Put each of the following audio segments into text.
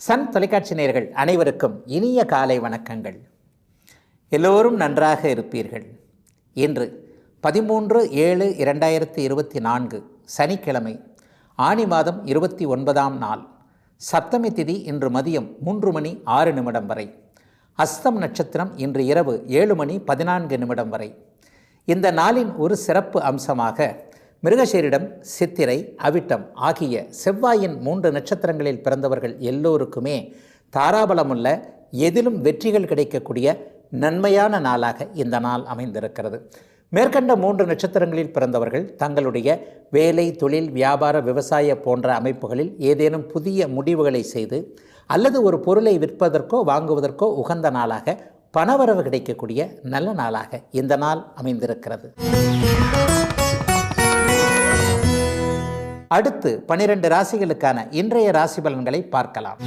Sun தொலைக்காட்சி நேயர்கள் அனைவருக்கும் இனிய காலை வணக்கங்கள். எல்லோரும் நன்றாக இருப்பீர்கள். இன்று 13/7/2024 சனிக்கிழமை, ஆனி மாதம் 29ஆம் நாள், சப்தமி திதி இன்று மதியம் 3:06 வரை, அஸ்தம் நட்சத்திரம் இன்று இரவு 7:14 வரை. இந்த நாளின் ஒரு சிறப்பு அம்சமாக மிருகசீரிடம், சித்திரை, அவிட்டம் ஆகிய செவ்வாயின் 3 நட்சத்திரங்களில் பிறந்தவர்கள் எல்லோருக்குமே தாராபலமுள்ள, எதிலும் வெற்றிகள் கிடைக்கக்கூடிய நன்மையான நாளாக இந்த நாள் அமைந்திருக்கிறது. மேற்கண்ட 3 நட்சத்திரங்களில் பிறந்தவர்கள் தங்களுடைய வேலை, தொழில், வியாபார, விவசாய போன்ற அமைப்புகளில் ஏதேனும் புதிய முடிவுகளை செய்து அல்லது ஒரு பொருளை விற்பதற்கோ வாங்குவதற்கோ உகந்த நாளாக, பணவரவு கிடைக்கக்கூடிய நல்ல நாளாக இந்த நாள் அமைந்திருக்கிறது. அடுத்து 12 ராசிகளுக்கான இன்றைய ராசி பலன்களை பார்க்கலாம்.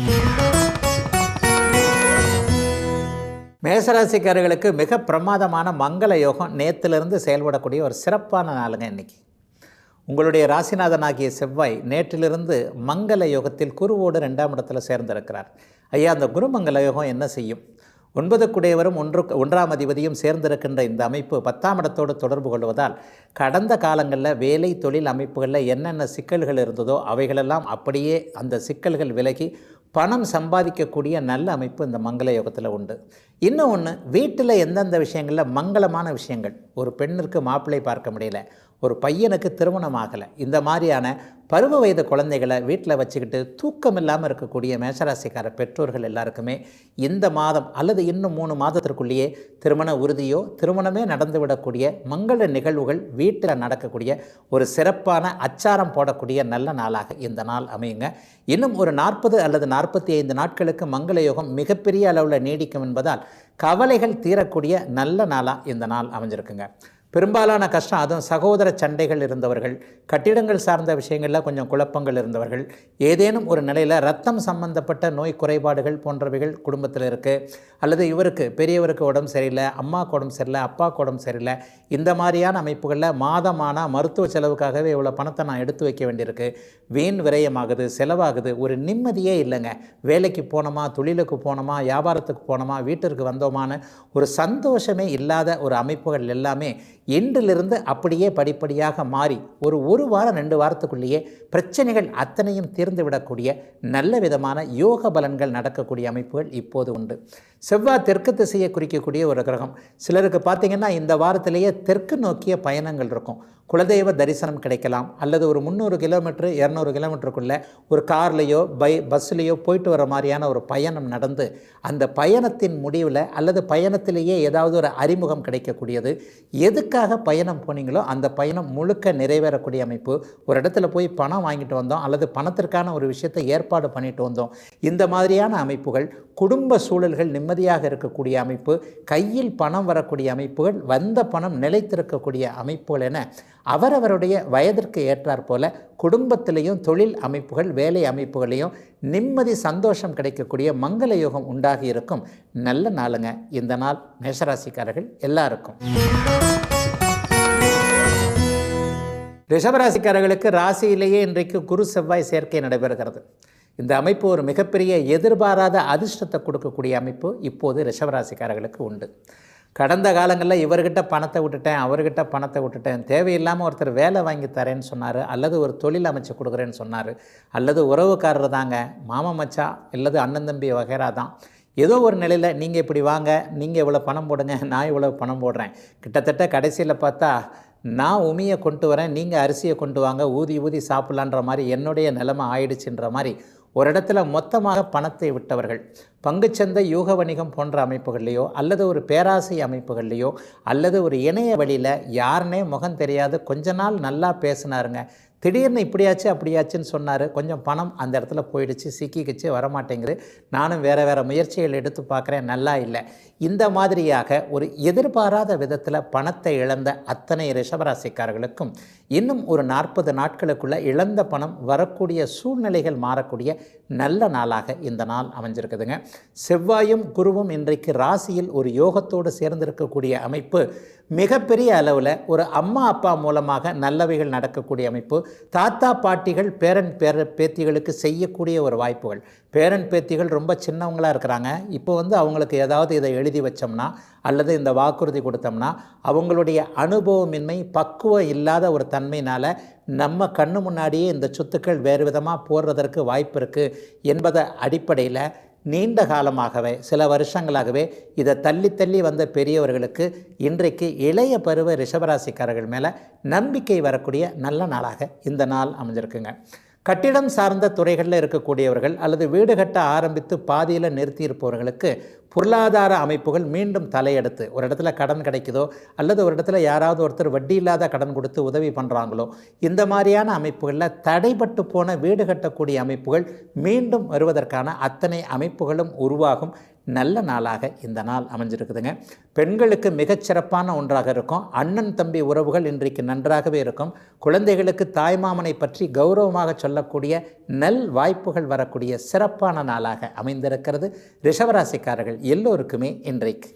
மேசராசிக்காரர்களுக்கு மிக பிரமாதமான மங்கள யோகம் நேற்றிலிருந்து செயல்படக்கூடிய ஒரு சிறப்பான நாளுங்க இன்னைக்கு. உங்களுடைய ராசிநாதனாகிய செவ்வாய் நேற்றிலிருந்து மங்கள யோகத்தில் குருவோடு 2ஆம் இடத்துல சேர்ந்திருக்கிறார். ஐயா, அந்த குருமங்கள யோகம் என்ன செய்யும்? 9 குடையவரும் 1ஆம் அதிபதியும் சேர்ந்திருக்கின்ற இந்த அமைப்பு 10ஆம் இடத்தோடு தொடர்பு கொள்வதால் கடந்த காலங்களில் வேலை, தொழில் அமைப்புகளில் என்னென்ன சிக்கல்கள் இருந்ததோ அவைகளெல்லாம் அப்படியே அந்த சிக்கல்கள் விலகி பணம் சம்பாதிக்கக்கூடிய நல்ல அமைப்பு இந்த மங்கள யோகத்தில் உண்டு. இன்னும் ஒன்று, வீட்டில் எந்தெந்த விஷயங்களில் மங்களமான விஷயங்கள், ஒரு பெண்ணிற்கு மாப்பிள்ளை பார்க்க முடியல, ஒரு பையனுக்கு திருமணம் ஆகலை, இந்த மாதிரியான பருவ வயது குழந்தைகளை வீட்டில் வச்சுக்கிட்டு தூக்கம் இல்லாமல் இருக்கக்கூடிய மேஷராசிக்கார பெற்றோர்கள் எல்லாருக்குமே இந்த மாதம் அல்லது இன்னும் 3 மாதத்திற்குள்ளேயே திருமண உறுதியோ திருமணமே நடந்துவிடக்கூடிய மங்கள நிகழ்வுகள் வீட்டில் நடக்கக்கூடிய ஒரு சிறப்பான அச்சாரம் போடக்கூடிய நல்ல நாளாக இந்த நாள் அமையுங்க. இன்னும் ஒரு 40 அல்லது 45 நாட்களுக்கு மங்கள யோகம் மிகப்பெரிய அளவில் நீடிக்கும் என்பதால் கவலைகள் தீரக்கூடிய நல்ல நாளாக இந்த நாள் அமைஞ்சிருக்குங்க. பெரும்பாலான கஷ்டம், அதுவும் சகோதர சண்டைகள் இருந்தவர்கள், கட்டிடங்கள் சார்ந்த விஷயங்களில் கொஞ்சம் குழப்பங்கள் இருந்தவர்கள், ஏதேனும் ஒரு நிலையில் ரத்தம் சம்பந்தப்பட்ட நோய் குறைபாடுகள் போன்றவைகள் குடும்பத்தில் இருக்குது, அல்லது இவருக்கு பெரியவருக்கு உடம்பு சரியில்லை, அம்மாவுக்கு உடம்பு சரியில்லை, அப்பாவுக்கு உடம்பு சரியில்லை, இந்த மாதிரியான அமைப்புகளில் மாதமான மருத்துவ செலவுக்காகவே இவ்வளோ பணத்தை நான் எடுத்து வைக்க வேண்டியிருக்கு, வீண் விரயமாகுது, செலவாகுது, ஒரு நிம்மதியே இல்லைங்க. வேலைக்கு போனோமா, தொழிலுக்கு போனோமா, வியாபாரத்துக்கு போனோமா, வீட்டிற்கு வந்தோமான ஒரு சந்தோஷமே இல்லாத ஒரு அமைப்புகள் எல்லாமே இன்றிலிருந்து அப்படியே படிப்படியாக மாறி ஒரு வாரம் 2 வாரத்துக்குள்ளேயே பிரச்சனைகள் அத்தனையும் தீர்ந்து விடக்கூடிய நல்ல விதமான யோக பலன்கள் நடக்கக்கூடிய அமைப்புகள் இப்போது உண்டு. செவ்வாய் தெற்கு திசையை குறிக்கக்கூடிய ஒரு கிரகம். சிலருக்கு பார்த்திங்கன்னா இந்த வாரத்திலேயே தெற்கு நோக்கிய பயணங்கள் இருக்கும். குலதெய்வ தரிசனம் கிடைக்கலாம், அல்லது ஒரு 300 கிலோமீட்டர் 200 கிலோமீட்டருக்குள்ளே ஒரு கார்லேயோ பஸ்லேயோ போயிட்டு வர மாதிரியான ஒரு பயணம் நடந்து அந்த பயணத்தின் முடிவில் அல்லது பயணத்திலேயே ஏதாவது ஒரு அறிமுகம் கிடைக்கக்கூடியது. எதுக்காக பயணம் போனீங்களோ அந்த பயணம் முழுக்க நிறைவேறக்கூடிய அமைப்பு. ஒரு இடத்துல போய் பணம் வாங்கிட்டு வந்தோம் அல்லது பணத்திற்கான ஒரு விஷயத்தை ஏற்பாடு பண்ணிட்டு வந்தோம், இந்த மாதிரியான அமைப்புகள், குடும்ப சூழல்கள் நிம்மதியாக இருக்கக்கூடிய அமைப்பு, கையில் பணம் வரக்கூடிய அமைப்புகள், வந்த பணம் நிலைத்திருக்கக்கூடிய அமைப்புகள் என அவரவருடைய வயதிற்கு ஏற்றாற் போல குடும்பத்திலையும் தொழில் அமைப்புகள், வேலை அமைப்புகளையும் நிம்மதி, சந்தோஷம் கிடைக்கக்கூடிய மங்கள யோகம் உண்டாகி இருக்கும் நல்ல நாளுங்க இந்த நாள் மேஷராசிக்காரர்கள் எல்லாருக்கும். ரிஷபராசிக்காரர்களுக்கு ராசியிலேயே இன்றைக்கு குரு செவ்வாய் சேர்க்கை நடைபெறுகிறது. இந்த அமைப்பு ஒரு மிகப்பெரிய எதிர்பாராத அதிர்ஷ்டத்தை கொடுக்கக்கூடிய அமைப்பு இப்போது ரிஷபராசிக்காரர்களுக்கு உண்டு. கடந்த காலங்களில் இவர்கிட்ட பணத்தை விட்டுட்டேன், அவர்கிட்ட பணத்தை விட்டுட்டேன், தேவையில்லாமல் ஒருத்தர் வேலை வாங்கி தரேன்னு சொன்னார், அல்லது ஒரு தொழில் அமைச்சு கொடுக்குறேன்னு சொன்னார், அல்லது உறவுக்காரர் தாங்க, மாமா மச்சா அல்லது அண்ணன் தம்பி வகைரா தான், ஏதோ ஒரு நிலையில் நீங்கள் இப்படி வாங்க, நீங்கள் இவ்வளோ பணம் போடுங்க, நான் இவ்வளோ பணம் போடுறேன், கிட்டத்தட்ட கடைசியில் பார்த்தா நான் உமியை கொண்டு வரேன், நீங்கள் அரிசியை கொண்டு வாங்க, ஊதி சாப்பிட்லான்ற மாதிரி என்னுடைய நிலைமை ஆயிடுச்சுன்ற மாதிரி ஒரு இடத்துல மொத்தமாக பணத்தை விட்டவர்கள் பங்குச்சந்தை, யூக வணிகம் போன்ற அமைப்புகள்லையோ அல்லது ஒரு பேராசை அமைப்புகள்லையோ அல்லது ஒரு இணைய வழியில் யாருன்னே முகம் தெரியாது கொஞ்ச நாள் நல்லா பேசினாருங்க, திடீர்னு இப்படியாச்சு அப்படியாச்சுன்னு சொன்னார், கொஞ்சம் பணம் அந்த இடத்துல போயிடுச்சு, சிக்கிக்கிச்சு, வரமாட்டேங்குது, நானும் வேறு முயற்சிகள் எடுத்து பார்க்குறேன், நல்லா இல்லை, இந்த மாதிரியாக ஒரு எதிர்பாராத விதத்தில் பணத்தை இழந்த அத்தனை ரிஷபராசிக்காரர்களுக்கும் இன்னும் ஒரு 40 நாட்களுக்குள்ள இழந்த பணம் வரக்கூடிய சூழ்நிலைகள் மாறக்கூடிய நல்ல நாளாக இந்த நாள் அமைஞ்சிருக்குதுங்க. செவ்வாயும் குருவும் இன்றைக்கு ராசியில் ஒரு யோகத்தோடு சேர்ந்திருக்கக்கூடிய அமைப்பு மிகப்பெரிய அளவில் ஒரு அம்மா அப்பா மூலமாக நல்லவைகள் நடக்கக்கூடிய அமைப்பு, தாத்தா பாட்டிகள் பேத்திகளுக்கு செய்யக்கூடிய ஒரு வாய்ப்புகள். பேரன் பேத்திகள் ரொம்ப சின்னவங்களாக இருக்கிறாங்க. இப்போ அவங்களுக்கு ஏதாவது இதை எழுதி வச்சோம்னா அல்லது இந்த வாக்குறுதி கொடுத்தோம்னா அவங்களுடைய அனுபவமின்மை, பக்குவம் இல்லாத ஒரு தன்மையினால் நம்ம கண்ணு முன்னாடியே இந்த சொத்துக்கள் வேறு விதமாக போடுறதற்கு வாய்ப்பு இருக்குது என்பதை அடிப்படையில் நீண்ட காலமாகவே சில வருஷங்களாகவே இதை தள்ளி தள்ளி வந்த பெரியவர்களுக்கு இன்றைக்கு இளைய பருவ ரிஷபராசிக்காரர்கள் மேலே நம்பிக்கை வரக்கூடிய நல்ல நாளாக இந்த நாள் அமைஞ்சிருக்குங்க. கட்டிடம் சார்ந்த துறைகளில் இருக்கக்கூடியவர்கள் அல்லது வீடு கட்ட ஆரம்பித்து பாதியில் நிறுத்தியிருப்பவர்களுக்கு பொருளாதார அமைப்புகள் மீண்டும் தலையெடுத்து ஒரு இடத்துல கடன் கிடைக்குதோ அல்லது ஒரு இடத்துல யாராவது ஒருத்தர் வட்டி இல்லாத கடன் கொடுத்து உதவி பண்ணுறாங்களோ இந்த மாதிரியான அமைப்புகளில் தடைப்பட்டு போன வீடு கட்டக்கூடிய அமைப்புகள் மீண்டும் வருவதற்கான அத்தனை அமைப்புகளும் உருவாகும் நல்ல நாளாக இந்த நாள் அமைஞ்சிருக்குதுங்க. பெண்களுக்கு மிகச்சிறப்பான ஒன்றாக இருக்கும். அண்ணன் தம்பி உறவுகள் இன்றைக்கு நன்றாகவே இருக்கும். குழந்தைகளுக்கு தாய்மாமனை பற்றி கௌரவமாக சொல்லக்கூடிய நல் வாய்ப்புகள் வரக்கூடிய சிறப்பான நாளாக அமைந்திருக்கிறது ரிஷபராசிக்காரர்கள் எல்லோருக்குமே இன்றைக்கு.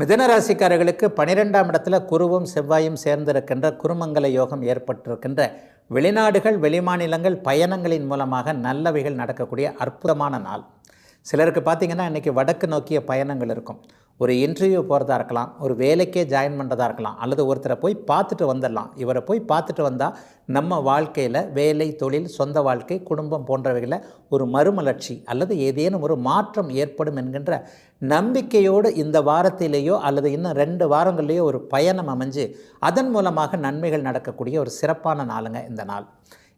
மிதுன ராசிக்காரர்களுக்கு 12ஆம் இடத்துல குருவும் செவ்வாயும் சேர்ந்திருக்கின்ற குருமங்கல யோகம் ஏற்பட்டிருக்கின்ற வெளிநாடுகள் வெளிமாநிலங்கள் பயணங்களின் மூலமாக நல்லவைகள் நடக்கக்கூடிய அற்புதமான நாள். சிலருக்கு பார்த்திங்கன்னா இன்றைக்கி வடக்கு நோக்கிய பயணங்கள் இருக்கும். ஒரு இன்டர்வியூ போகிறதா இருக்கலாம், ஒரு வேலைக்கே ஜாயின் பண்ணுறதா இருக்கலாம், அல்லது ஒருத்தரை போய் பார்த்துட்டு வந்துடலாம். இவரை போய் பார்த்துட்டு வந்தால் நம்ம வாழ்க்கையில் வேலை, தொழில், சொந்த வாழ்க்கை, குடும்பம் போன்றவைகளில் ஒரு மறுமலர்ச்சி அல்லது ஏதேனும் ஒரு மாற்றம் ஏற்படும் என்கின்ற நம்பிக்கையோடு இந்த வாரத்திலேயோ அல்லது இன்னும் 2 வாரங்கள்லேயோ ஒரு பயணம் அமைஞ்சு அதன் மூலமாக நன்மைகள் நடக்கக்கூடிய ஒரு சிறப்பான நாளுங்க இந்த நாள்.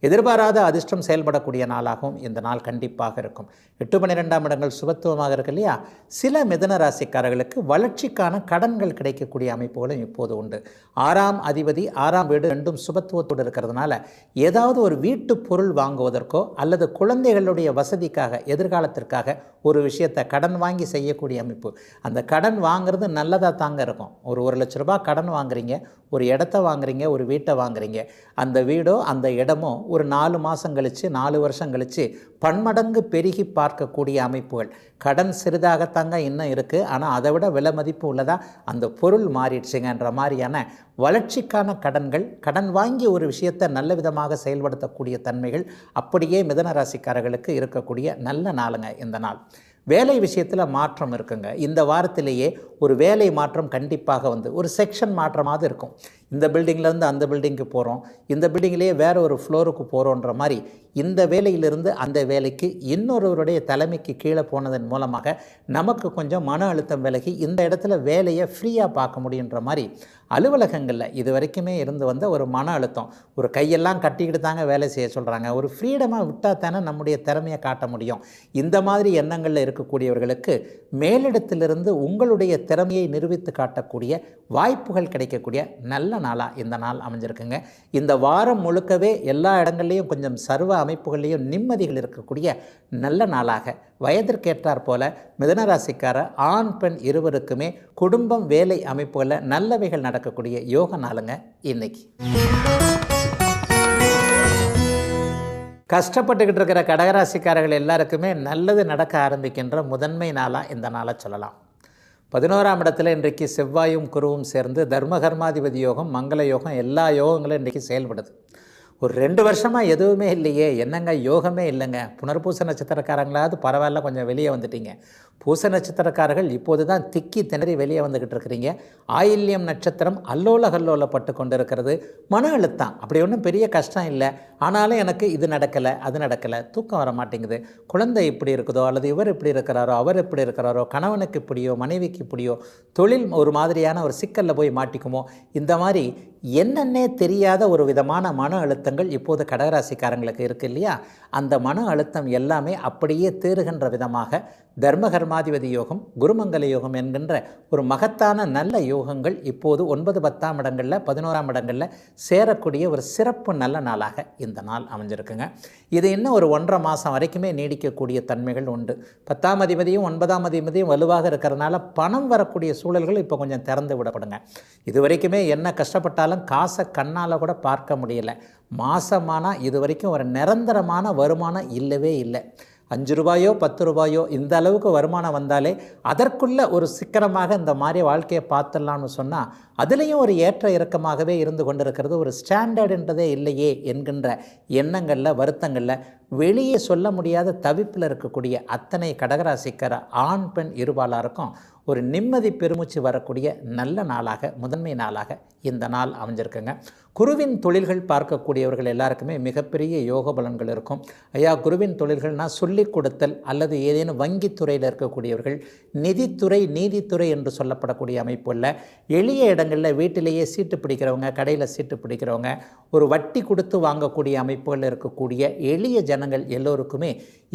எதிர்பாராத அதிர்ஷ்டம் செயல்படக்கூடிய நாளாகவும் இந்த நாள் கண்டிப்பாக இருக்கும். 8, 12ஆம் இடங்கள் சுபத்துவமாக இருக்கு இல்லையா? சில மிதுன ராசிக்காரர்களுக்கு வளர்ச்சிக்கான கடன்கள் கிடைக்கக்கூடிய அமைப்புகளும் இப்போது உண்டு. 6ஆம் அதிபதி 6ஆம் வீடு 2ம் சுபத்துவத்தோடு இருக்கிறதுனால ஏதாவது ஒரு வீட்டு பொருள் வாங்குவதற்கோ அல்லது குழந்தைகளுடைய வசதிக்காக எதிர்காலத்திற்காக ஒரு விஷயத்தை கடன் வாங்கி செய்யக்கூடிய அமைப்பு. அந்த கடன் வாங்குறது நல்லதாக தாங்க இருக்கும். ஒரு 1 லட்ச ரூபாய் கடன் வாங்குறீங்க, ஒரு இடத்த வாங்குறீங்க, ஒரு வீட்டை வாங்குறீங்க. அந்த வீடோ அந்த இடமோ ஒரு 4 மாதம் கழித்து 4 வருஷம் கழித்து பன்மடங்கு பெருகி பார்க்கக்கூடிய அமைப்புகள். கடன் சிறிதாகத்தாங்க இன்னும் இருக்குது, ஆனால் அதை விட விலை மதிப்பு உள்ளதா அந்த பொருள் மாறிடுச்சுங்கன்ற மாதிரியான வளர்ச்சிக்கான கடன்கள், கடன் வாங்கி ஒரு விஷயத்தை நல்ல விதமாக செயல்படுத்தக்கூடிய தன்மைகள் அப்படியே மிதுன ராசிக்காரர்களுக்கு இருக்கக்கூடிய நல்ல நாளுங்க இந்த நாள். வேலை விஷயத்தில் மாற்றம் இருக்குங்க. இந்த வாரத்திலேயே ஒரு வேலை மாற்றம் கண்டிப்பாக ஒரு செக்ஷன் மாற்றமாக இருக்கும். இந்த பில்டிங்லேருந்து அந்த பில்டிங்க்கு போகிறோம், இந்த பில்டிங்லேயே வேறு ஒரு ஃப்ளோருக்கு போகிறோன்ற மாதிரி இந்த வேலையிலிருந்து அந்த வேலைக்கு இன்னொருவருடைய தலைமைக்கு கீழே போனதன் மூலமாக நமக்கு கொஞ்சம் மன அழுத்தம் விலகி இந்த இடத்துல வேலையை ஃப்ரீயாக பார்க்க முடியுன்ற மாதிரி அலுவலகங்களில் இது வரைக்குமே இருந்து வந்த ஒரு மன அழுத்தம், ஒரு கையெல்லாம் கட்டிக்கிட்டு தாங்க வேலை செய்ய சொல்கிறாங்க, ஒரு ஃப்ரீடமாக விட்டால் தானே நம்முடைய திறமையை காட்ட முடியும். இந்த மாதிரி எண்ணங்களில் இருக்கக்கூடியவர்களுக்கு மேலிடத்திலிருந்து உங்களுடைய திறமையை நிரூபித்து காட்டக்கூடிய வாய்ப்புகள் கிடைக்கக்கூடிய நல்ல நாளாக இந்த நாள் அமைஞ்சிருக்குங்க. இந்த வாரம் முழுக்கவே எல்லா இடங்கள்லையும் கொஞ்சம் சர்வ அமைப்புகள்லேயும் நிம்மதிகள் இருக்கக்கூடிய நல்ல நாளாக வயதிற்கேற்றார் போல மிதுனராசிக்கார ஆண் பெண் இருவருக்குமே குடும்பம் வேலை அமைப்புகளில் நல்லவைகள் நடக்கக்கூடிய யோக நாளுங்க இன்னைக்கு. கஷ்டப்பட்டுக்கிட்டு இருக்கிற கடகராசிக்காரர்கள் எல்லாருக்குமே நல்லது நடக்க ஆரம்பிக்கின்ற முதன்மை நாளாக இந்த நாளை சொல்லலாம். 11ஆம் இடத்துல இன்றைக்கு செவ்வாயும் குருவும் சேர்ந்து தர்மகர்மாதிபதி யோகம், மங்கள யோகம், எல்லா யோகங்களும் இன்றைக்கி செயல்படுது. ஒரு 2 வருஷமாக எதுவுமே இல்லையே, என்னங்க யோகமே இல்லைங்க. புனர்பூச நட்சத்திரக்காரங்களாவது பரவாயில்ல, கொஞ்சம் வெளியே வந்துட்டீங்க. பூச நட்சத்திரக்காரர்கள் இப்போது தான் திக்கி திணறி வெளியே வந்துக்கிட்டு இருக்கிறீங்க. ஆயில்யம் நட்சத்திரம் அல்லோல கல்லோலப்பட்டு கொண்டு இருக்கிறது. மன அழுத்தம் அப்படி ஒன்றும் பெரிய கஷ்டம் இல்லை, ஆனாலும் எனக்கு இது நடக்கலை அது நடக்கலை, தூக்கம் வர மாட்டேங்குது, குழந்தை இப்படி இருக்குதோ அல்லது இவர் இப்படி இருக்கிறாரோ அவர் இப்படி இருக்கிறாரோ, கணவனுக்கு இப்படியோ மனைவிக்கு இப்படியோ, தொழில் ஒரு மாதிரியான ஒரு சிக்கலில் போய் மாட்டிக்குமோ, இந்த மாதிரி என்னன்னே தெரியாத ஒரு விதமான மன அழுத்தங்கள் இப்போது கடகராசிக்காரங்களுக்கு இருக்குது இல்லையா? அந்த மன அழுத்தம் எல்லாமே அப்படியே தீருகின்ற விதமாக தர்மகர்ம கர்மாதிபதி யோகம், குருமங்கல யோகம் என்கின்ற ஒரு மகத்தான நல்ல யோகங்கள் இப்போது 9, 10ஆம் இடங்களில் 11ஆம் இடங்களில் சேரக்கூடிய ஒரு சிறப்பு நல்ல நாளாக இந்த நாள் அமைஞ்சிருக்குங்க. இது இன்னும் ஒரு 1.5 மாதம் வரைக்குமே நீடிக்கக்கூடிய தன்மைகள் உண்டு. 10ஆம் அதிபதியும் 9ஆம் அதிபதியும் வலுவாக இருக்கிறதுனால பணம் வரக்கூடிய சூழல்கள் இப்போ கொஞ்சம் திறந்து விடப்படுங்க. இது வரைக்குமே என்ன கஷ்டப்பட்டாலும் காசை கண்ணால் கூட பார்க்க முடியல. மாதமானால் இது வரைக்கும் ஒரு நிரந்தரமான வருமானம் இல்லவே இல்லை. 5 ரூபாயோ 10 ரூபாயோ இந்த அளவுக்கு வருமானம் வந்தாலே அதற்குள்ள ஒரு சிக்கனமாக இந்த மாதிரி வாழ்க்கையை பார்த்துடலான்னு சொன்னால் அதுலேயும் ஒரு ஏற்ற இறக்கமாகவே இருந்து கொண்டிருக்கிறது. ஒரு ஸ்டாண்டர்டுன்றதே இல்லையே என்கின்ற எண்ணங்களில், வருத்தங்களில், வெளியே சொல்ல முடியாத தவிப்பில் இருக்கக்கூடிய அத்தனை கடகராசிக்கார ஆண் பெண் இருபாலாருக்கும் ஒரு நிம்மதி பெருமூச்சு வரக்கூடிய நல்ல நாளாக, முதன்மை நாளாக இந்த நாள் அமைஞ்சிருக்குங்க. குருவின் தொழில்கள் பார்க்கக்கூடியவர்கள் எல்லாருக்குமே மிகப்பெரிய யோக பலன்கள் இருக்கும். ஐயா, குருவின் தொழில்கள்னால் சொல்லிக் கொடுத்தல் அல்லது ஏதேனும் வங்கித்துறையில் இருக்கக்கூடியவர்கள், நிதித்துறை, நீதித்துறை என்று சொல்லப்படக்கூடிய அமைப்புள்ள எளிய இடங்களில் வீட்டிலேயே சீட்டு பிடிக்கிறவங்க, கடையில் சீட்டு பிடிக்கிறவங்க, ஒரு வட்டி கொடுத்து வாங்கக்கூடிய அமைப்புகளில் இருக்கக்கூடிய எளிய ஜனங்கள் எல்லோருக்குமே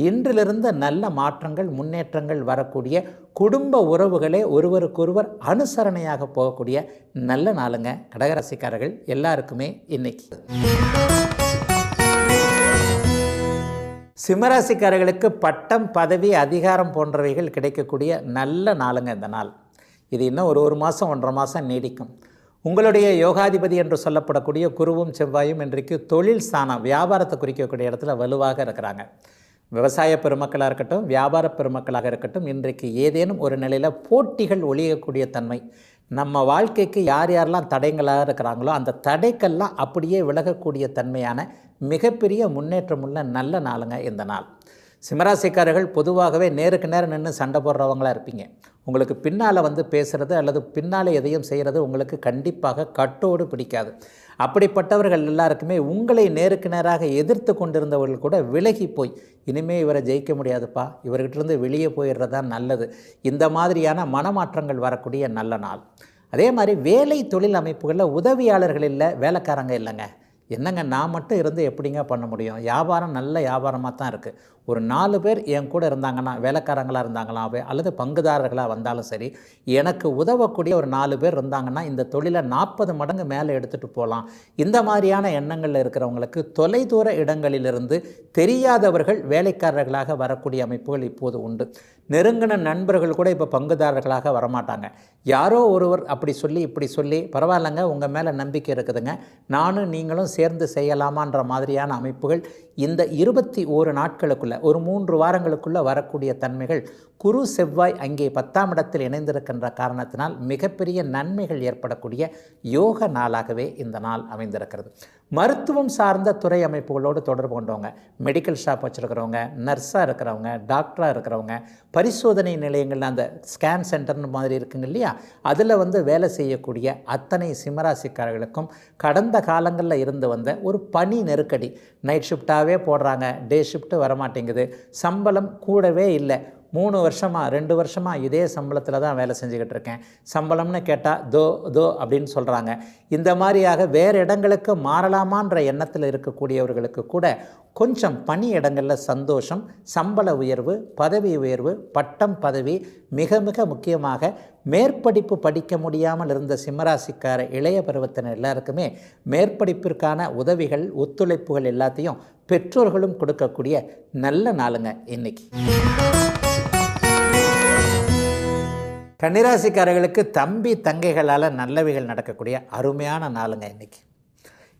இன்றிலிருந்து நல்ல மாற்றங்கள், முன்னேற்றங்கள் வரக்கூடிய, குடும்ப உறவுகளே ஒருவருக்கொருவர் அனுசரணையாக போகக்கூடிய நல்ல நாளுங்க கடகராசிக்காரர்கள் எல்லாருக்குமே இன்னைக்கு. சிம்மராசிக்காரர்களுக்கு பட்டம், பதவி, அதிகாரம் போன்றவைகள் கிடைக்கக்கூடிய நல்ல நாளுங்க இந்த நாள். இது இன்னும் ஒரு மாதம் 1.5 மாதம் நீடிக்கும். உங்களுடைய யோகாதிபதி என்று சொல்லப்படக்கூடிய குருவும் செவ்வாயும் இன்றைக்கு தொழில் ஸ்தானம், வியாபாரத்தை குறிக்கக்கூடிய இடத்துல வலுவாக இருக்கிறாங்க. விவசாய பெருமக்களாக இருக்கட்டும், வியாபார பெருமக்களாக இருக்கட்டும், இன்றைக்கு ஏதேனும் ஒரு நிலையில் போட்டிகள் ஒழியக்கூடிய தன்மை, நம்ம வாழ்க்கைக்கு யார் யாரெல்லாம் தடைங்களாக இருக்கிறாங்களோ அந்த தடைக்கெல்லாம் அப்படியே விலகக்கூடிய தன்மையான மிகப்பெரிய முன்னேற்றமுள்ள நல்ல நாளுங்க இந்த நாள். சிம்மராசிக்காரர்கள் பொதுவாகவே நேருக்கு நேரம் நின்று சண்டை போடுறவங்களாக இருப்பீங்க. உங்களுக்கு பின்னால் வந்து பேசுகிறது அல்லது பின்னால் எதையும் செய்கிறது உங்களுக்கு கண்டிப்பாக கட்டோடு பிடிக்காது. அப்படிப்பட்டவர்கள் எல்லாருக்குமே உங்களை நேருக்கு நேராக எதிர்த்து கொண்டிருந்தவர்கள் கூட விலகி போய் இனிமேல் இவரை ஜெயிக்க முடியாதுப்பா, இவர்கிட்டருந்து வெளியே போயிடுறது தான் நல்லது, இந்த மாதிரியான மனமாற்றங்கள் வரக்கூடிய நல்ல நாள். அதே மாதிரி வேலை தொழில் அமைப்புகளில் உதவியாளர்கள் இல்லை, வேலைக்காரங்க இல்லைங்க. என்னங்க நான் மட்டும் இருந்து எப்படிங்க பண்ண முடியும்? வியாபாரம் நல்ல வியாபாரமாக தான் இருக்குது. ஒரு 4 பேர் என் கூட இருந்தாங்கன்னா, வேலைக்காரங்களாக இருந்தாங்களாம் அல்லது பங்குதாரர்களாக வந்தாலும் சரி, எனக்கு உதவக்கூடிய ஒரு 4 பேர் இருந்தாங்கன்னா இந்த தொழிலை 40 மடங்கு மேலே எடுத்துகிட்டு போகலாம். இந்த மாதிரியான எண்ணங்களில் இருக்கிறவங்களுக்கு தொலைதூர இடங்களிலிருந்து தெரியாதவர்கள் வேலைக்காரர்களாக வரக்கூடிய அமைப்புகள் இப்போது உண்டு. நெருங்கின நண்பர்கள் கூட இப்போ பங்குதாரர்களாக வரமாட்டாங்க. யாரோ ஒருவர் அப்படி சொல்லி இப்படி சொல்லி, பரவாயில்லைங்க உங்கள் மேலே நம்பிக்கை இருக்குதுங்க, நானும் நீங்களும் சேர்ந்து செய்யலாமான்ற மாதிரியான அமைப்புகள் இந்த 21 நாட்களுக்குள்ள, ஒரு 3 வாரங்களுக்குள்ள வரக்கூடிய தன்மைகள் குரு செவ்வாய் அங்கே 10ஆம் இடத்தில் இணைந்திருக்கின்ற காரணத்தினால் மிகப்பெரிய நன்மைகள் ஏற்படக்கூடிய யோக நாளாகவே இந்த நாள் அமைந்திருக்கிறது. மருத்துவம் சார்ந்த துறை அமைப்புகளோடு தொடர்பு கொண்டவங்க, மெடிக்கல் ஷாப் வச்சுருக்கிறவங்க, நர்ஸாக இருக்கிறவங்க, டாக்டராக இருக்கிறவங்க, பரிசோதனை நிலையங்களில் அந்த ஸ்கேன் சென்டர்னு மாதிரி இருக்குங்க இல்லையா, அதில் வந்து வேலை செய்யக்கூடிய அத்தனை சிம்மராசிக்காரர்களுக்கும் கடந்த காலங்களில் இருந்து வந்த ஒரு பணி நெருக்கடி, நைட் ஷிஃப்டாகவே போடுறாங்க, டே ஷிஃப்ட்டு வரமாட்டேங்குது, சம்பளம் கூடவே இல்லை, 3 வருஷமாக 2 வருஷமாக இதே சம்பளத்தில் தான் வேலை செஞ்சுக்கிட்டு இருக்கேன், சம்பளம்னு கேட்டால் தோ அப்படின்னு சொல்கிறாங்க. இந்த மாதிரியாக வேறு இடங்களுக்கு மாறலாமான்ற எண்ணத்தில் இருக்கக்கூடியவர்களுக்கு கூட கொஞ்சம் பணி இடங்களில் சந்தோஷம், சம்பள உயர்வு, பதவி உயர்வு, பட்டம், பதவி, மிக மிக முக்கியமாக மேற்படிப்பு படிக்க முடியாமல் இருந்த சிம்மராசிக்கார இளைய பருவத்தினர் எல்லாருக்குமே மேற்படிப்பிற்கான உதவிகள், ஒத்துழைப்புகள் எல்லாத்தையும் பெற்றோர்களும் கொடுக்கக்கூடிய நல்ல நாளுங்க இன்னைக்கு. கன்னிராசிக்காரர்களுக்கு தம்பி தங்கைகளால் நல்லவைகள் நடக்கக்கூடிய அருமையான நாளுங்க இன்னைக்கு.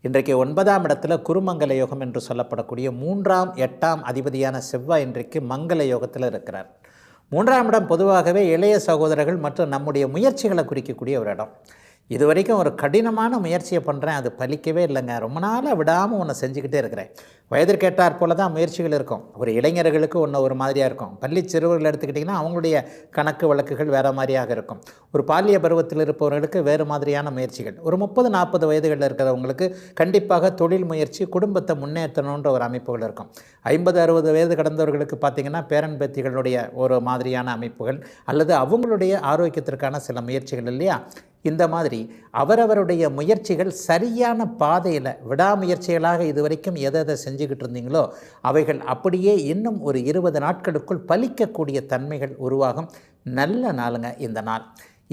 இன்றைக்கு 9ஆம் இடத்துல குருமங்கல யோகம் என்று சொல்லப்படக்கூடிய 3ஆம் 8ஆம் அதிபதியான செவ்வாய் இன்றைக்கு மங்கள யோகத்தில் இருக்கிறார். 3ஆம் இடம் பொதுவாகவே இளைய சகோதரர்கள் மற்றும் நம்முடைய முயற்சிகளை குறிக்கக்கூடிய ஒரு இடம். இது வரைக்கும் ஒரு கடினமான முயற்சியை பண்ணுறேன், அது பலிக்கவே இல்லைங்க, ரொம்ப நாளாக விடாமல் ஒன்று செஞ்சுக்கிட்டே இருக்கிறேன். வயதிற்கேற்றாற் போல தான் முயற்சிகள் இருக்கும். ஒரு இளைஞர்களுக்கு ஒன்று ஒரு மாதிரியாக இருக்கும். பள்ளி சிறுவர்கள் எடுத்துக்கிட்டிங்கன்னா அவங்களுடைய கணக்கு வழக்குகள் வேறு மாதிரியாக இருக்கும். ஒரு பாலிய பருவத்தில் இருப்பவர்களுக்கு வேறு மாதிரியான முயற்சிகள். ஒரு 30-40 வயதுகளில் இருக்கிறவங்களுக்கு கண்டிப்பாக தொழில் முயற்சி, குடும்பத்தை முன்னேற்றணுன்ற ஒரு அமைப்புகள் இருக்கும். 50-60 வயது கடந்தவர்களுக்கு பார்த்திங்கன்னா பேரன் பேத்திகளுடைய ஒரு மாதிரியான அமைப்புகள் அல்லது அவங்களுடைய ஆரோக்கியத்திற்கான சில முயற்சிகள் இல்லையா. இந்த மாதிரி அவரவருடைய முயற்சிகள் சரியான பாதையில் விடாமுயற்சிகளாக இதுவரைக்கும் எதை செஞ்சுக்கிட்டு இருந்தீங்களோ அவைகள் அப்படியே இன்னும் ஒரு 20 நாட்களுக்குள் பலிக்கக்கூடிய தன்மைகள் உருவாகும். நல்ல நாளுங்க இந்த நாள்.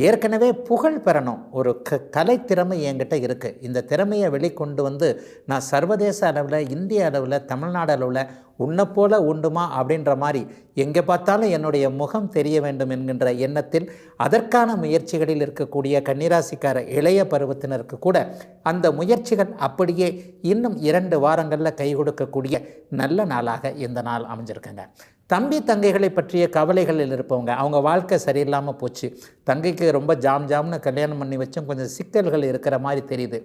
ஏற்கனவே புகழ் பெறணும் ஒரு கலைத்திறமை என்கிட்ட இருக்குது, இந்த திறமையை வெளிக்கொண்டு வந்து நான் சர்வதேச அளவில், இந்திய அளவில், தமிழ்நாடு அளவில் உன்னை போல உண்டுமா அப்படின்ற மாதிரி எங்கே பார்த்தாலும் என்னுடைய முகம் தெரிய வேண்டும் என்கின்ற எண்ணத்தில் அதற்கான முயற்சிகளில் இருக்கக்கூடிய கன்னிராசிக்கார இளைய பருவத்தினருக்கு கூட அந்த முயற்சிகள் அப்படியே இன்னும் 2 வாரங்களில் கை கொடுக்கக்கூடிய நல்ல நாளாக இந்த நாள் அமைஞ்சிருக்குங்க. தம்பி தங்கைகளை பற்றிய கவலைகளில் இருப்பவங்க, அவங்க வாழ்க்கை சரியில்லாமல் போச்சு, தங்கைக்கு ரொம்ப ஜாம்னு கல்யாணம் பண்ணி வச்சும் கொஞ்சம் சிக்கல்கள் இருக்கிற மாதிரி தெரியுது,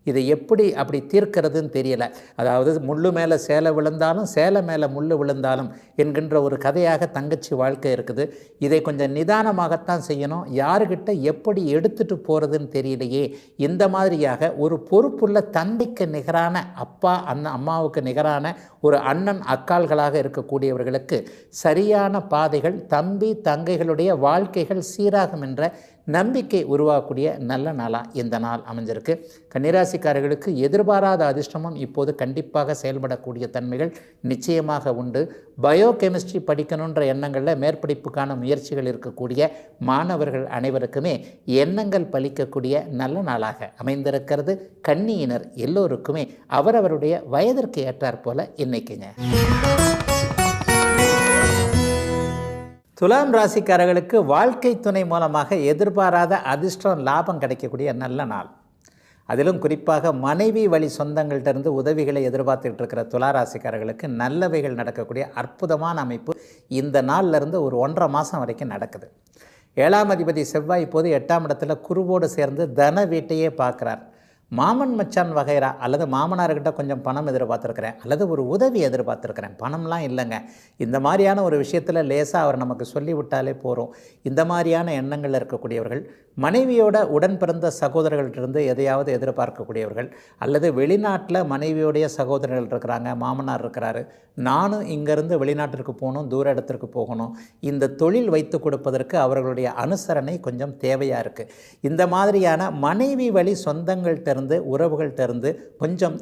இதை எப்படி அப்படி தீர்க்கிறதுன்னு தெரியல. அதாவது முள்ளு மேலே சேலை விழுந்தாலும் சேலை மேலே முள்ளு விழுந்தாலும் என்கின்ற ஒரு கதையாக தங்கச்சி வாழ்க்கை இருக்குது. இதை கொஞ்சம் நிதானமாகத்தான் செய்யணும். யாருக்கிட்ட எப்படி எடுத்துகிட்டு போகிறதுன்னு தெரியலையே. இந்த மாதிரியாக ஒரு பொறுப்புள்ள தந்தைக்கு நிகரான அப்பா அம்மாவுக்கு நிகரான ஒரு அண்ணன் அக்கால்களாக இருக்கக்கூடியவர்களுக்கு சரியான பாதைகள், தம்பி தங்கைகளுடைய வாழ்க்கைகள் சீராகும் என்ற நம்பிக்கை உருவாகக்கூடிய நல்ல நாளாக இந்த நாள் அமைஞ்சிருக்கு. கன்னிராசிக்காரர்களுக்கு எதிர்பாராத அதிர்ஷ்டமும் இப்போது கண்டிப்பாக செயல்படக்கூடிய தன்மைகள் நிச்சயமாக உண்டு. பயோகெமிஸ்ட்ரி படிக்கணுன்ற எண்ணங்களில் மேற்படிப்புக்கான முயற்சிகள் இருக்கக்கூடிய மாணவர்கள் அனைவருக்குமே எண்ணங்கள் பலிக்கக்கூடிய நல்ல நாளாக அமைந்திருக்கிறது. கன்னியினர் எல்லோருக்குமே அவரவருடைய வயதிற்கு ஏற்றாற் போல இன்னைக்குங்க. துலாம் ராசிக்காரர்களுக்கு வாழ்க்கை துணை மூலமாக எதிர்பாராத அதிர்ஷ்டம், லாபம் கிடைக்கக்கூடிய நல்ல நாள். அதிலும் குறிப்பாக மனைவி வழி சொந்தங்கள்கிட்டருந்து உதவிகளை எதிர்பார்த்துட்டு இருக்கிற துலா ராசிக்காரர்களுக்கு நல்லவைகள் நடக்கக்கூடிய அற்புதமான அமைப்பு இந்த நாள்லேருந்து ஒரு 1.5 மாதம் வரைக்கும் நடக்குது. 7ஆம் அதிபதி செவ்வாய் இப்போது 8ஆம் இடத்துல குருவோடு சேர்ந்து தன வீட்டையே பார்க்குறார். மாமன் மச்சான் வகைரா அல்லது மாமனார்கிட்ட கொஞ்சம் பணம் எதிர்பார்த்துருக்கிறேன் அல்லது ஒரு உதவி எதிர்பார்த்துருக்கிறேன், பணம்லாம் இல்லைங்க, இந்த மாதிரியான ஒரு விஷயத்தில் லேசாக அவர் நமக்கு சொல்லிவிட்டாலே போகிறோம். இந்த மாதிரியான எண்ணங்களில் இருக்கக்கூடியவர்கள், மனைவியோட உடன் பிறந்த சகோதரர்கள்ட்டிருந்து எதையாவது எதிர்பார்க்கக்கூடியவர்கள், அல்லது வெளிநாட்டில் மனைவியோடைய சகோதரர்கள் இருக்கிறாங்க, மாமனார் இருக்கிறாரு, நானும் இங்கேருந்து வெளிநாட்டிற்கு போகணும், தூர இடத்திற்கு போகணும், இந்த தொழில் வைத்து கொடுப்பதற்கு அவர்களுடைய அனுசரணை கொஞ்சம் தேவையாக இருக்குது. இந்த மாதிரியான மனைவி வழி சொந்தங்கள்கிட்ட உறவுகள்கிட்ட கொஞ்சம்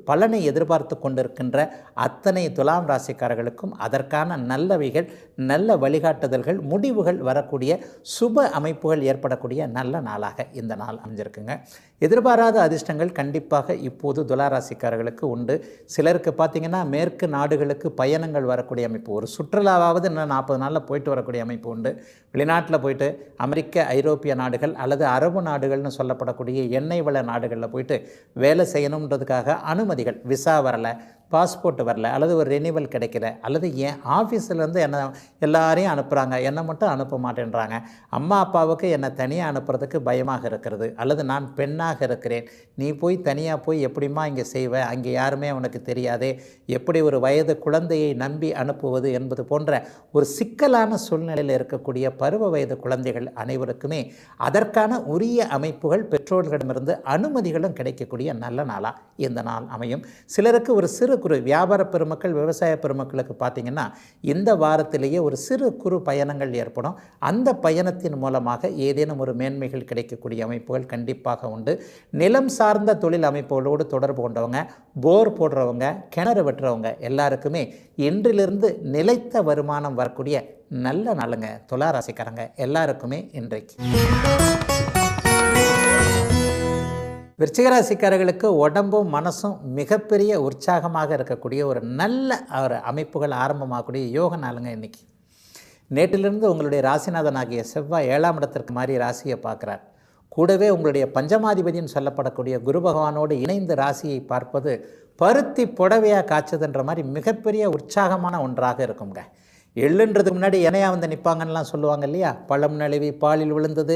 பலனை எதிர்பார்த்து கொண்டிருக்கின்ற அத்தனை துலாம் ராசிக்காரர்களுக்கும் அதற்கான நல்லவைகள், நல்ல வழிகாட்டுதல்கள், முடிவுகள் வரக்கூடிய சுப அமைப்புகள் ஏற்படக்கூடிய நல்ல நாளாக இந்த நாள் அமைஞ்சிருக்குங்க. எதிர்பாராத அதிர்ஷ்டங்கள் கண்டிப்பாக இப்போது துலா ராசிக்காரர்களுக்கு உண்டு. சிலருக்கு பார்த்திங்கன்னா மேற்கு நாடுகளுக்கு பயணங்கள் வரக்கூடிய அமைப்பு, ஒரு சுற்றுலாவாவது இன்னும் 40 நாளில் போயிட்டு வரக்கூடிய அமைப்பு உண்டு. வெளிநாட்டில் போயிட்டு அமெரிக்க, ஐரோப்பிய நாடுகள் அல்லது அரபு நாடுகள்னு சொல்லப்படக்கூடிய எண்ணெய் வள நாடுகளில் போயிட்டு வேலை செய்யணுன்றதுக்காக அனுமதிகள், விசா வரலை, பாஸ்போர்ட் வரல, அல்லது ஒரு ரெனிவல் கிடைக்கல, அல்லது என் ஆஃபீஸ்லேருந்து என்னை எல்லாரையும் அனுப்புகிறாங்க, என்னை மட்டும் அனுப்ப மாட்டேன்றாங்க, அம்மா அப்பாவுக்கு என்னை தனியாக அனுப்புறதுக்கு பயமாக இருக்கிறது, அல்லது நான் பெண்ணாக இருக்கிறேன், நீ போய் தனியாக போய் எப்படிமா இங்கே செய்வேன், அங்கே யாருமே உனக்கு தெரியாதே, எப்படி ஒரு வயது குழந்தையை நம்பி அனுப்புவது என்பது போன்ற ஒரு சிக்கலான சூழ்நிலையில் இருக்கக்கூடிய பருவ வயது குழந்தைகள் அனைவருக்குமே அதற்கான உரிய அமைப்புகள், பெற்றோர்களிடமிருந்து அனுமதிகளும் கிடைக்கக்கூடிய நல்ல நாளாக இந்த நாள் அமையும். சிலருக்கு ஒரு சிறு குறு வியாபார பெருமக்கள், விவசாய பெருமக்களுக்கு பார்த்திங்கன்னா இந்த வாரத்திலேயே ஒரு சிறு குறு பயணங்கள் ஏற்படும். அந்த பயணத்தின் மூலமாக ஏதேனும் ஒரு மேன்மைகள் கிடைக்கக்கூடிய அமைப்புகள் கண்டிப்பாக உண்டு. நிலம் சார்ந்த தொழில் அமைப்புகளோடு தொடர்பு கொண்டவங்க, போர் போடுறவங்க, கிணறு வெட்டுறவங்க எல்லாருக்குமே இன்றிலிருந்து நிலைத்த வருமானம் வரக்கூடிய நல்ல நாளுங்க. துலா ராசிக்காரங்க எல்லாருக்குமே இன்றைக்கு. விருச்சிகராசிக்காரர்களுக்கு உடம்பும் மனசும் மிகப்பெரிய உற்சாகமாக இருக்கக்கூடிய ஒரு நல்ல அமைப்புகள் ஆரம்பமாகக்கூடிய யோக நாளுங்க இன்றைக்கி. நேற்றிலிருந்து உங்களுடைய ராசிநாதனாகிய செவ்வாய் 7ஆம் இடத்திற்கு மாறி ராசியை பார்க்குறார். கூடவே உங்களுடைய பஞ்சமாதிபதினு சொல்லப்படக்கூடிய குரு பகவானோடு இணைந்து ராசியை பார்ப்பது பருத்தி புடவையாக காய்ச்சதுன்ற மாதிரி மிகப்பெரிய உற்சாகமான ஒன்றாக இருக்குங்க. எள்ளுன்றதுக்கு முன்னாடி இணையாக வந்து நிற்பாங்கன்னெலாம் சொல்லுவாங்க இல்லையா, பழம் நழுவி பாலில் விழுந்தது,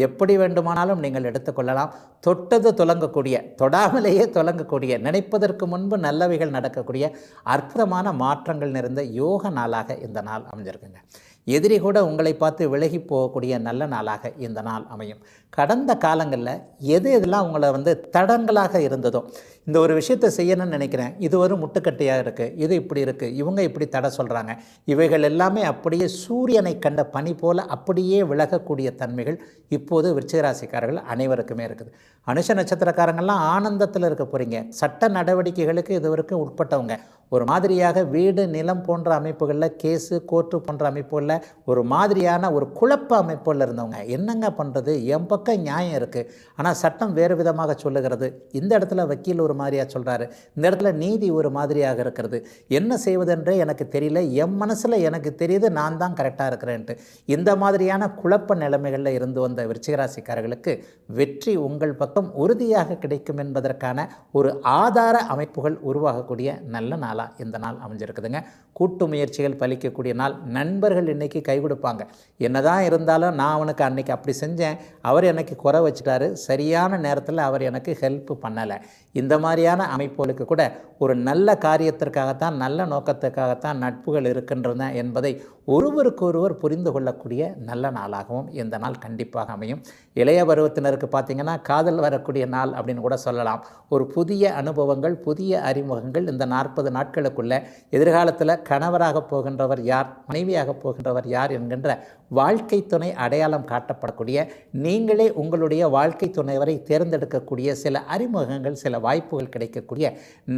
எப்படி வேண்டுமானாலும் நீங்கள் எடுத்துக்கொள்ளலாம். தொட்டது துலங்கக்கூடிய, தொடாமலேயே துலங்கக்கூடிய, நினைப்பதற்கு முன்பு நல்லவைகள் நடக்கக்கூடிய அற்புதமான மாற்றங்கள் நிறைந்த யோக நாளாக இந்த நாள் அமைஞ்சிருக்குங்க. எதிரி கூட உங்களை பார்த்து விலகி போகக்கூடிய நல்ல நாளாக இந்த நாள் அமையும். கடந்த காலங்களில் எதெல்லாம் உங்களை தடங்களாக இருந்ததோ, இந்த ஒரு விஷயத்தை செய்யணும்னு நினைக்கிறேன், இது ஒரு முட்டுக்கட்டையாக இருக்குது, இது இப்படி இருக்குது, இவங்க இப்படி தடை சொல்கிறாங்க, இவைகள் எல்லாமே அப்படியே சூரியனை கண்ட பனி போல் அப்படியே விலகக்கூடிய தன்மைகள் இப்போது விருச்சிக ராசிக்காரர்கள் அனைவருக்குமே இருக்குது. அனுஷ நட்சத்திரக்காரங்கள்லாம் ஆனந்தத்தில் இருக்க போகிறீங்க. சட்ட நடவடிக்கைகளுக்கு இதுவரைக்கும் உட்பட்டவங்க ஒரு மாதிரியாக வீடு நிலம் போன்ற அமைப்புகளில் கேஸு கோர்ட்டு போன்ற அமைப்புகளில் ஒரு மாதிரியான ஒரு குழப்ப அமைப்புகளில் இருந்தவங்க, என்னங்க பண்ணுறது, என் பக்கம் நியாயம் இருக்குது, ஆனால் சட்டம் வேறு விதமாக சொல்லுகிறது, இந்த இடத்துல வக்கீல் ஒரு மாதிரியாக சொல்கிறாரு, இந்த இடத்துல நீதி ஒரு மாதிரியாக இருக்கிறது, என்ன செய்வதென்றே எனக்கு தெரியல, என் மனசில் எனக்கு தெரியுது நான் தான் கரெக்டாக இருக்கிறேன்ட்டு இந்த மாதிரியான குழப்ப நிலைமைகளில் இருந்து வந்த விருச்சிகராசிக்காரர்களுக்கு வெற்றி உங்கள் பக்கம் உறுதியாக கிடைக்கும் என்பதற்கான ஒரு ஆதார அமைப்புகள் உருவாகக்கூடிய நல்ல நாளாக இந்த நாள் அமைஞ்சிருக்குதுங்க. கூட்டு முயற்சிகள் பலிக்கக்கூடிய நாள். நண்பர்கள் இன்றைக்கி கை கொடுப்பாங்க. என்னதான் இருந்தாலும் நான் அவனுக்கு அன்றைக்கி அப்படி செஞ்சேன், அவர் எனக்கு குறை வச்சுட்டாரு, சரியான நேரத்தில் அவர் எனக்கு ஹெல்ப் பண்ணலை, இந்த மாதிரியான அமைப்புகளுக்கு கூட ஒரு நல்ல காரியத்திற்காகத்தான் நல்ல நோக்கத்துக்காகத்தான் நட்புகள் இருக்கின்றன என்பதை ஒருவருக்கொருவர் புரிந்து கொள்ளக்கூடிய நல்ல நாளாகவும் இந்த நாள் கண்டிப்பாக அமையும். இளைய பருவத்தினருக்கு பார்த்திங்கன்னா காதல் வரக்கூடிய நாள் அப்படின்னு கூட சொல்லலாம். ஒரு புதிய அனுபவங்கள், புதிய அறிமுகங்கள் இந்த 40 நாட்களுக்குள்ள எதிர்காலத்தில் கணவராக போகின்றவர் யார், மனைவியாக போகின்றவர் யார் என்கின்ற வாழ்க்கை துணை அடையாளம் காட்டப்படக்கூடிய, நீங்களே உங்களுடைய வாழ்க்கை துணைவரை தேர்ந்தெடுக்கக்கூடிய சில அறிமுகங்கள், சில வாய்ப்புகள் கிடைக்கக்கூடிய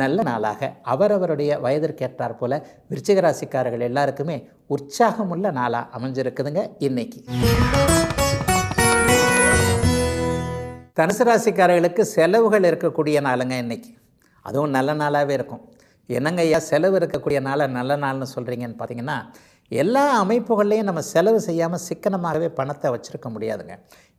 நல்ல நாளாக அவரவருடைய வயதிற்கேற்றார் போல விருச்சிக ராசிக்காரர்கள் எல்லாருக்குமே உற்சாகமுள்ள நாளாக அமைஞ்சிருக்குதுங்க இன்னைக்கு. தனுசு ராசிக்காரர்களுக்கு செலவுகள் இருக்கக்கூடிய நாளுங்க இன்னைக்கு. அதுவும் நல்ல நாளாகவே இருக்கும். என்னங்க ஐயா செலவு இருக்கக்கூடிய நாளை நல்ல நாள்னு சொல்கிறீங்கன்னு பார்த்தீங்கன்னா, எல்லா அமைப்புகள்லையும் நம்ம செலவு செய்யாமல் சிக்கனமாகவே பணத்தை வச்சுருக்க முடியாதுங்க.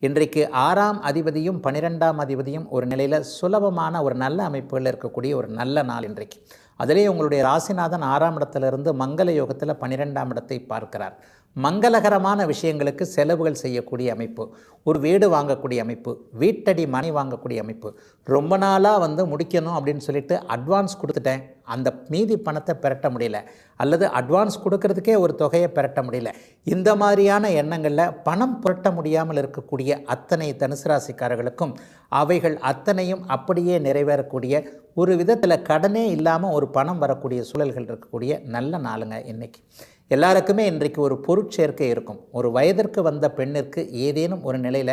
இன்றைக்கு 6ஆம் அதிபதியும் 12ஆம் அதிபதியும் ஒரு நிலையில் சுலபமான ஒரு நல்ல அமைப்புகளில் இருக்கக்கூடிய ஒரு நல்ல நாள் இன்றைக்கு. அதிலே உங்களுடைய ராசிநாதன் 6ஆம் இடத்திலிருந்து மங்கள யோகத்தில் 12ஆம் இடத்தை பார்க்கிறார். மங்களகரமான விஷயங்களுக்கு செலவுகள் செய்யக்கூடிய அமைப்பு, ஒரு வீடு வாங்கக்கூடிய அமைப்பு, வீட்டடி மனை வாங்கக்கூடிய அமைப்பு, ரொம்ப நாளாக முடிக்கணும் அப்படின்னு சொல்லிட்டு அட்வான்ஸ் கொடுத்துட்டேன், அந்த மீதி பணத்தை பெரட்ட முடியல, அல்லது அட்வான்ஸ் கொடுக்கறதுக்கே ஒரு தொகையை பெரட்ட முடியல, இந்த மாதிரியான எண்ணங்களில் பணம் புரட்ட முடியாமல் இருக்கக்கூடிய அத்தனை தனுசு ராசிக்காரர்களுக்கும் அவைகள் அத்தனையும் அப்படியே நிறைவேறக்கூடிய, ஒரு விதத்தில் கடனே இல்லாமல் ஒரு பணம் வரக்கூடிய சூழல்கள் இருக்கக்கூடிய நல்ல நாளுங்க இன்றைக்கி. எல்லாருக்குமே இன்றைக்கு ஒரு பொருட்சேர்க்கை இருக்கும். ஒரு வயதிற்கு வந்த பெண்ணிற்கு ஏதேனும் ஒரு நிலையில்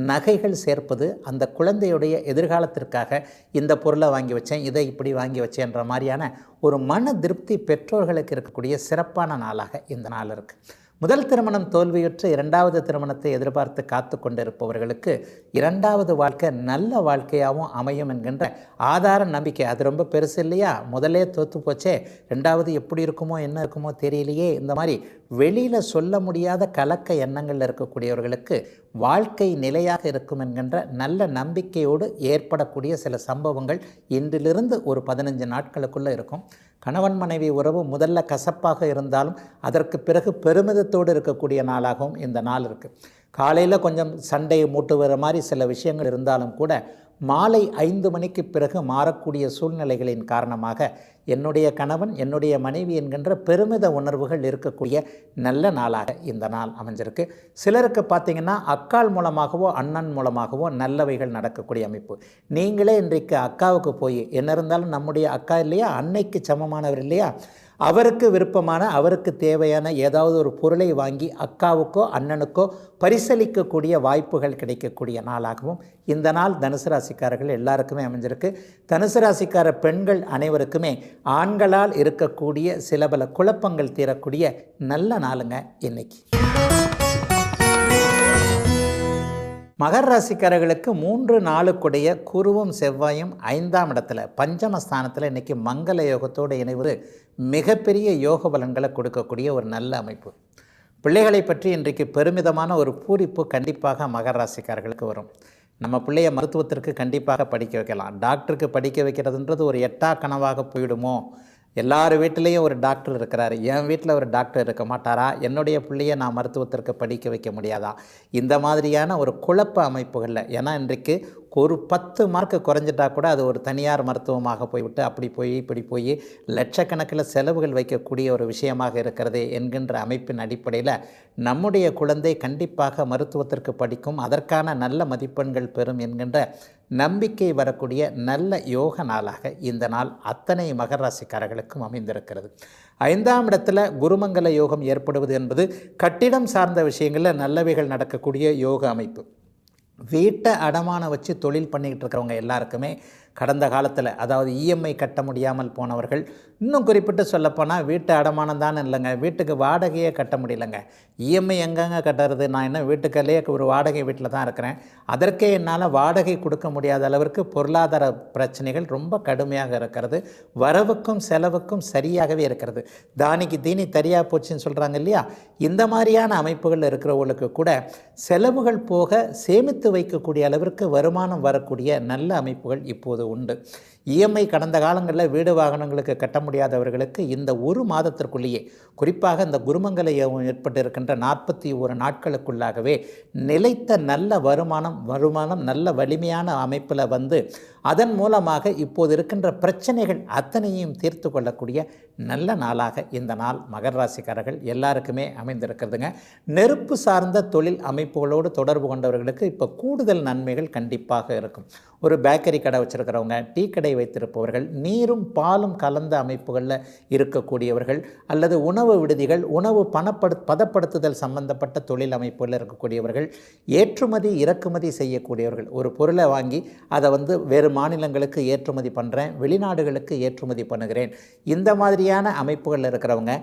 நகைகள் சேர்ப்பது, அந்த குழந்தையுடைய எதிர்காலத்திற்காக இந்த பொருளை வாங்கி வச்சேன், இதை இப்படி வாங்கி வச்சேன்ற மாதிரியான ஒரு மன திருப்தி பெற்றோர்களுக்கு இருக்கக்கூடிய சிறப்பான நாளாக இந்த நாள் இருக்குது. முதல் திருமணம் தோல்வியுற்று 2வது திருமணத்தை எதிர்பார்த்து காத்து கொண்டிருப்பவர்களுக்கு 2வது வாழ்க்கை நல்ல வாழ்க்கையாகவும் அமையும் என்கின்ற ஆதார நம்பிக்கை. அது ரொம்ப பெருசு இல்லையா, முதலே தோற்று போச்சே, 2வது எப்படி இருக்குமோ என்ன இருக்குமோ தெரியலையே, இந்த மாதிரி வெளியில் சொல்ல முடியாத கலக்க எண்ணங்களில் இருக்கக்கூடியவர்களுக்கு வாழ்க்கை நிலையாக இருக்கும் என்கின்ற நல்ல நம்பிக்கையோடு ஏற்படக்கூடிய சில சம்பவங்கள் இன்றிலிருந்து ஒரு 15 நாட்களுக்குள்ளே இருக்கும். கணவன் மனைவி உறவு முதல்ல கசப்பாக இருந்தாலும் அதற்கு பிறகு பெருமிதத்தோடு இருக்கக்கூடிய நாளாகவும் இந்த நாள் இருக்குது. காலையில் கொஞ்சம் சண்டையை மூட்டுகிற மாதிரி சில விஷயங்கள் இருந்தாலும் கூட மாலை 5 மணிக்கு பிறகு மாறக்கூடிய சூழ்நிலைகளின் காரணமாக என்னுடைய கணவன் என்னுடைய மனைவி என்கின்ற பெருமித உணர்வுகள் இருக்கக்கூடிய நல்ல நாளாக இந்த நாள் அமைஞ்சிருக்கு. சிலருக்கு பார்த்திங்கன்னா அக்காள் மூலமாகவோ அண்ணன் மூலமாகவோ நல்லவைகள் நடக்கக்கூடிய அமைப்பு. நீங்களே இன்றைக்கு அக்காவுக்கு போய், என்ன இருந்தாலும் நம்முடைய அக்கா இல்லையா, அன்னைக்கு சமமானவர் இல்லையா, அவருக்கு விருப்பமான அவருக்கு தேவையான ஏதாவது ஒரு பொருளை வாங்கி அக்காவுக்கோ அண்ணனுக்கோ பரிசளிக்கக்கூடிய வாய்ப்புகள் கிடைக்கக்கூடிய நாளாகவும் இந்த நாள் தனுசு ராசிக்காரர்கள் எல்லாருக்குமே அமைஞ்சிருக்கு. தனுசு ராசிக்கார பெண்கள் அனைவருக்குமே ஆண்களால் இருக்கக்கூடிய சில பல குழப்பங்கள் தீரக்கூடிய நல்ல நாளுங்க இன்னைக்கு. மகர ராசிக்காரர்களுக்கு 3 நாளுக்குடைய குருவும் செவ்வாயும் 5ஆம் இடத்துல பஞ்சமஸ்தானத்தில் இன்றைக்கி மங்கள யோகத்தோடு இணைவது மிகப்பெரிய யோக பலன்களை கொடுக்கக்கூடிய ஒரு நல்ல அமைப்பு. பிள்ளைகளை பற்றி இன்றைக்கு பெருமிதமான ஒரு பூரிப்பு கண்டிப்பாக மகர ராசிக்காரர்களுக்கு வரும். நம்ம பிள்ளைய மருத்துவத்திற்கு கண்டிப்பாக படிக்க வைக்கலாம். டாக்டருக்கு படிக்க வைக்கிறதுன்றது ஒரு எட்டா கனவாக போயிடுமோ, எல்லார் வீட்டிலையும் ஒரு டாக்டர் இருக்கிறாரு, என் வீட்டில் ஒரு டாக்டர் இருக்க மாட்டாரா, என்னுடைய பிள்ளையை நான் மருத்துவத்திற்கு படிக்க வைக்க முடியாதா, இந்த மாதிரியான ஒரு குழப்ப அமைப்புகளில். ஏன்னா இன்றைக்கு ஒரு 10 மார்க்கு குறைஞ்சிட்டா கூட அது ஒரு தனியார் மருத்துவமாக போய்விட்டு அப்படி போய் இப்படி போய் லட்சக்கணக்கில் செலவுகள் வைக்கக்கூடிய ஒரு விஷயமாக இருக்கிறது என்கின்ற அமைப்பின் அடிப்படையில் நம்முடைய குழந்தை கண்டிப்பாக மருத்துவத்திற்கு படிக்கும், அதற்கான நல்ல மதிப்பெண்கள் பெறும் என்கின்ற நம்பிக்கை வரக்கூடிய நல்ல யோக நாளாக இந்த நாள் அத்தனை மகர ராசிக்காரர்களுக்கும் அமைந்திருக்கிறது. 5ஆம் இடத்துல குருமங்கல யோகம் ஏற்படுவது என்பது கட்டிடம் சார்ந்த விஷயங்களில் நல்லவைகள் நடக்கக்கூடிய யோக அமைப்பு. வீட்டை அடமானம் வச்சு தொழில் பண்ணிக்கிட்டு இருக்கிறவங்க எல்லாருக்குமே கடந்த காலத்தில், அதாவது இஎம்ஐ கட்ட முடியாமல் போனவர்கள், இன்னும் குறிப்பிட்டு சொல்லப்போனால் வீட்டு அடமானம் தானே இல்லைங்க, வீட்டுக்கு வாடகையே கட்ட முடியலைங்க, இஎம்ஐ எங்கெங்க கட்டுறது, நான் என்ன வீட்டுக்கல்லையே ஒரு வாடகை வீட்டில் தான் இருக்கிறேன், அதற்கே என்னால் வாடகை கொடுக்க முடியாத அளவிற்கு பொருளாதார பிரச்சனைகள் ரொம்ப கடுமையாக இருக்கிறது, வரவுக்கும் செலவுக்கும் சரியாகவே இருக்கிறது, தானிக்கு தீனி தரியா போச்சுன்னு சொல்கிறாங்க இல்லையா, இந்த மாதிரியான அமைப்புகள் இருக்கிறவங்களுக்கு கூட செலவுகள் போக சேமித்து வைக்கக்கூடிய அளவிற்கு வருமானம் வரக்கூடிய நல்ல அமைப்புகள் இப்போது உண்டு. இஎம்ஐ கடந்த காலங்களில் வீடு வாகனங்களுக்கு கட்ட முடியாதவர்களுக்கு இந்த ஒரு மாதத்திற்குள்ளேயே, குறிப்பாக இந்த குருமங்கல யோகம் ஏற்பட்டிருக்கின்ற 41 நாட்களுக்குள்ளாகவே நிலைத்த நல்ல வருமானம் நல்ல வலிமையான அமைப்பில் வந்து அதன் மூலமாக இப்போது இருக்கின்ற பிரச்சனைகள் அத்தனையும் தீர்த்து கொள்ளக்கூடிய நல்ல நாளாக இந்த நாள் மகர ராசிக்காரர்கள் எல்லாருக்குமே அமைந்திருக்கிறதுங்க. நெருப்பு சார்ந்த தொழில் அமைப்புகளோடு தொடர்பு கொண்டவர்களுக்கு இப்போ கூடுதல் நன்மைகள் கண்டிப்பாக இருக்கும். ஒரு பேக்கரி கடை வச்சுருக்கிறவங்க, டீ கடை வைத்திருப்பவர்கள், நீரும் பாலும் கலந்த அமைப்புகளில் இருக்கக்கூடியவர்கள், அல்லது உணவு விடுதிகள், உணவு பதப்படுத்துதல் சம்பந்தப்பட்ட தொழில் அமைப்புகளில் இருக்கக்கூடியவர்கள், ஏற்றுமதி இறக்குமதி செய்யக்கூடியவர்கள், ஒரு பொருளை வாங்கி அதை வந்து வேறு மாநிலங்களுக்கு ஏற்றுமதி பண்ணுறேன், வெளிநாடுகளுக்கு ஏற்றுமதி பண்ணுகிறேன், இந்த மாதிரியான அமைப்புகளில் இருக்கிறவங்க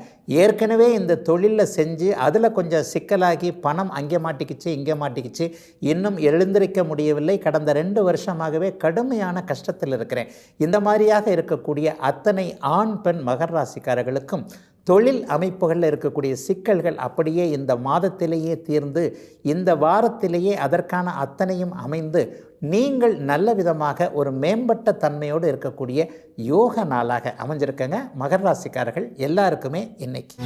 ஏற்கனவே இந்த தொழிலில் செஞ்சு அதில் கொஞ்சம் சிக்கலாகி பணம் அங்கே மாட்டிக்கிச்சு இங்கே மாட்டிக்கிச்சு, இன்னும் எழுந்திருக்க முடியவில்லை, கடந்த 2 வருஷமாகவே கடுமையான கஷ்டத்தில் இருக்கிறேன், இந்த மாதிரியாக இருக்கக்கூடிய அத்தனை ஆண் பெண் மகர ராசிக்காரர்களுக்கும் தொழில் அமைப்புகளில் இருக்கக்கூடிய சிக்கல்கள் அப்படியே இந்த மாதத்திலேயே தீர்ந்து இந்த வாரத்திலேயே அதற்கான அத்தனையும் அமைந்து நீங்கள் நல்ல விதமாக ஒரு மேம்பட்ட தன்மையோடு இருக்கக்கூடிய யோக நாளாக அமைஞ்சிருக்கங்க மகர ராசிக்காரர்கள் எல்லாருக்குமே இன்னைக்கு.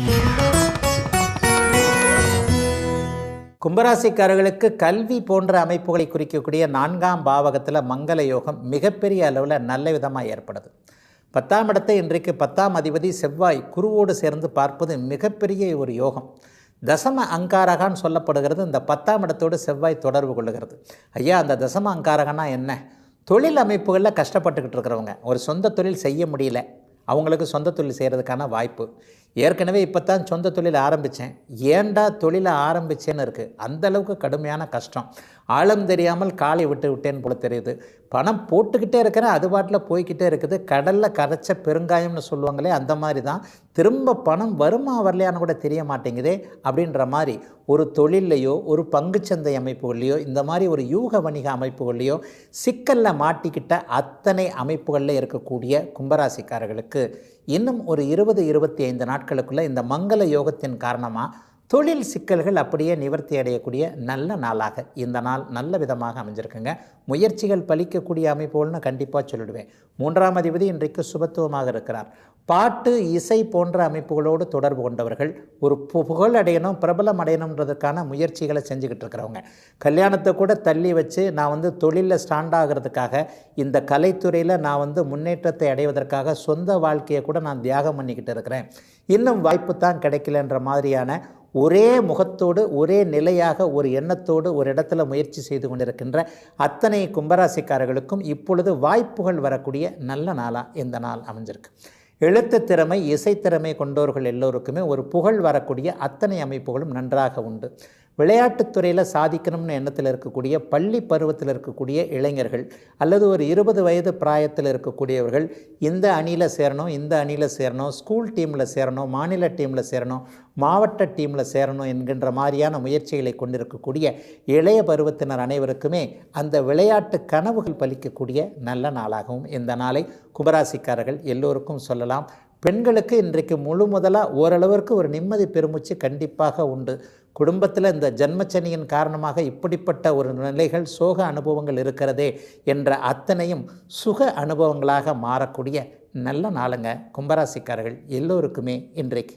கும்பராசிக்காரர்களுக்கு கல்வி போன்ற அமைப்புகளை குறிக்கக்கூடிய 4ஆம் பாவகத்தில் மங்கள யோகம் மிகப்பெரிய அளவில் நல்ல விதமாக ஏற்படுது. 10ஆம் இடத்தை இன்றைக்கு 10ஆம் அதிபதி செவ்வாய் குருவோடு சேர்ந்து பார்ப்பது மிகப்பெரிய ஒரு யோகம். தசம அங்காரகான்னு சொல்லப்படுகிறது. இந்த 10ஆம் இடத்தோடு செவ்வாய் தொடர்பு கொள்ளுகிறது. ஐயா, அந்த தசம அங்காரகனா என்ன? தொழில் அமைப்புகளில் கஷ்டப்பட்டுக்கிட்டு இருக்கிறவங்க, ஒரு சொந்த தொழில் செய்ய முடியல, அவங்களுக்கு சொந்த தொழில் செய்கிறதுக்கான வாய்ப்பு. ஏற்கனவே இப்போ தான் சொந்த தொழில் ஆரம்பித்தேன், ஏண்டா தொழிலை ஆரம்பித்தேன்னு இருக்குது, அந்தளவுக்கு கடுமையான கஷ்டம், ஆழம் தெரியாமல் காலை விட்டு விட்டேன்னு போல தெரியுது, பணம் போட்டுக்கிட்டே இருக்கிறேன், அது பாட்டில் போய்கிட்டே இருக்குது, கடலில் கரைச்ச பெருங்காயம்னு சொல்லுவாங்களே அந்த மாதிரி தான், திரும்ப பணம் வருமா வரலையான்னு கூட தெரிய மாட்டேங்குதே அப்படின்ற மாதிரி ஒரு தொழிலையோ ஒரு பங்குச்சந்தை அமைப்புகள்லையோ இந்த மாதிரி ஒரு யூக வணிக அமைப்புகள்லையோ சிக்கலில் மாட்டிக்கிட்ட அத்தனை அமைப்புகளில் இருக்கக்கூடிய கும்பராசிக்காரர்களுக்கு இன்னும் ஒரு 20-25 நாட்களுக்குள்ளே இந்த மங்கள யோகத்தின் காரணமாக தொழில் சிக்கல்கள் அப்படியே நிவர்த்தி அடையக்கூடிய நல்ல நாளாக இந்த நாள் நல்ல விதமாக அமைஞ்சிருக்குங்க. முயற்சிகள் பலிக்கக்கூடிய அமைப்புகள்னு கண்டிப்பாக சொல்லிடுவேன். 3ஆம் அதிபதி இன்றைக்கு சுபத்துவமாக இருக்கிறார். பாட்டு இசை போன்ற அமைப்புகளோடு தொடர்பு கொண்டவர்கள், ஒரு புகழ் அடையணும் பிரபலம் அடையணுன்றதுக்கான முயற்சிகளை செஞ்சுக்கிட்டு இருக்கிறவங்க, கல்யாணத்தை கூட தள்ளி வச்சு நான் வந்து தொழிலில் ஸ்டாண்ட் ஆகிறதுக்காக, இந்த கலைத்துறையில் நான் வந்து முன்னேற்றத்தை அடைவதற்காக சொந்த வாழ்க்கையை கூட நான் தியாகம் பண்ணிக்கிட்டு இருக்கிறேன், இன்னும் வாய்ப்பு தான் கிடைக்கலன்ற மாதிரியான ஒரே முகத்தோடு ஒரே நிலையாக ஒரு எண்ணத்தோடு ஒரு இடத்துல முயற்சி செய்து கொண்டிருக்கின்ற அத்தனை கும்பராசிக்காரர்களுக்கும் இப்பொழுது வாய்ப்புகள் வரக்கூடிய நல்ல நாளாக இந்த நாள் அமைஞ்சிருக்கு. எழுத்து திறமை இசைத்திறமை கொண்டவர்கள் எல்லோருக்குமே ஒரு புகழ் வரக்கூடிய அத்தனை அமைப்புகளும் நன்றாக உண்டு. விளையாட்டுத்துறையில் சாதிக்கணும்னு எண்ணத்தில் இருக்கக்கூடிய பள்ளி பருவத்தில் இருக்கக்கூடிய இளைஞர்கள் அல்லது ஒரு 20 வயது பிராயத்தில் இருக்கக்கூடியவர்கள் இந்த அணியில் சேரணும், இந்த அணியில் சேரணும், ஸ்கூல் டீமில் சேரணும், மாநில டீமில் சேரணும், மாவட்ட டீமில் சேரணும் என்கின்ற மாதிரியான முயற்சிகளை கொண்டிருக்கக்கூடிய இளைய பருவத்தினர் அனைவருக்குமே அந்த விளையாட்டு கனவுகள் பலிக்கக்கூடிய நல்ல நாளாகவும் இந்த நாளை கும்பராசிக்காரர்கள் எல்லோருக்கும் சொல்லலாம். பெண்களுக்கு இன்றைக்கு முழு முதலாக ஓரளவிற்கு ஒரு நிம்மதி பெருமூச்சு கண்டிப்பாக உண்டு. குடும்பத்தில் இந்த ஜன்மச்சனியின் காரணமாக இப்படிப்பட்ட ஒரு நிலைகள் சோக அனுபவங்கள் இருக்கிறதே என்ற அத்தனையும் சுக அனுபவங்களாக மாறக்கூடிய நல்ல நாளுங்க கும்பராசிக்காரர்கள் எல்லோருக்குமே இன்றைக்கு.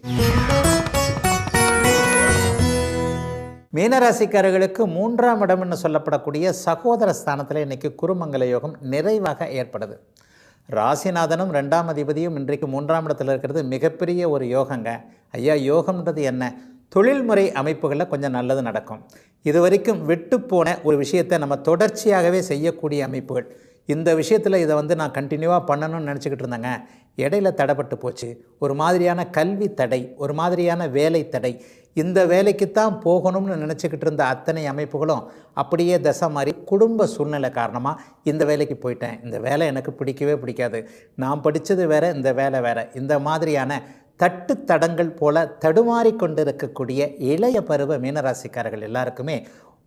மீனராசிக்காரர்களுக்கு 3ஆம் இடம்னு சொல்லப்படக்கூடிய சகோதர ஸ்தானத்தில் இன்றைக்கி குருமங்கல யோகம் நிறைவாக ஏற்படுது. ராசிநாதனும் 2ஆம் அதிபதியும் இன்றைக்கு 3ஆம் இடத்துல இருக்கிறது மிகப்பெரிய ஒரு யோகங்க. ஐயா, யோகம்ன்றது என்ன? தொழில்முறை அமைப்புகளில் கொஞ்சம் நல்லது நடக்கும். இது வரைக்கும் விட்டு போன ஒரு விஷயத்தை நம்ம தொடர்ச்சியாகவே செய்யக்கூடிய அமைப்புகள். இந்த விஷயத்தில் இதை நான் கண்டினியூவாக பண்ணணும்னு நினச்சிக்கிட்டு இருந்தேங்க, இடையில தடைப்பட்டு போச்சு. ஒரு மாதிரியான கல்வி தடை, ஒரு மாதிரியான வேலை தடை, இந்த வேலைக்குத்தான் போகணும்னு நினச்சிக்கிட்டு இருந்த அத்தனை அமைப்புகளும் அப்படியே தசை மாதிரி குடும்ப சூழ்நிலை காரணமாக இந்த வேலைக்கு போயிட்டேன், இந்த வேலை எனக்கு பிடிக்கவே பிடிக்காது, நான் படித்தது வேறு, இந்த வேலை வேறு, இந்த மாதிரியான தட்டு தடங்கள் போல தடுமாறி கொண்டு இருக்கக்கூடிய இளைய பருவ மீனராசிக்காரர்கள் எல்லாருக்குமே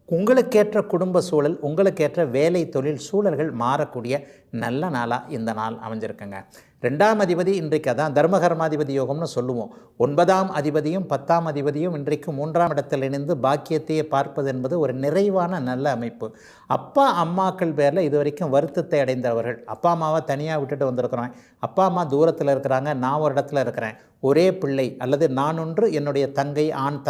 உங்களுக்கேற்ற குடும்ப சூழல், உங்களுக்கேற்ற வேலை தொழில் சூழல்கள் மாறக்கூடிய நல்ல நாளாக இந்த நாள் அமைஞ்சிருக்குங்க. 2ஆம் அதிபதி இன்றைக்கு அதான் தர்மகர்மாதிபதி யோகம்னு சொல்லுவோம். 9ஆம் அதிபதியும் 10ஆம் அதிபதியும் இன்றைக்கு 3ஆம் இடத்தில் இணைந்து பாக்கியத்தையே பார்ப்பது என்பது ஒரு நிறைவான நல்ல அமைப்பு. அப்பா அம்மாக்கள் பேரில் இது வரைக்கும் வருத்தத்தை அடைந்தவர்கள், அப்பா அம்மாவை தனியாக விட்டுட்டு வந்திருக்கிறோம், அப்பா அம்மா தூரத்தில் இருக்கிறாங்க, நான் ஒரு இடத்துல இருக்கிறேன், ஒரே பிள்ளை அல்லது நான் ஒன்று, என்னுடைய தங்கை ஆண்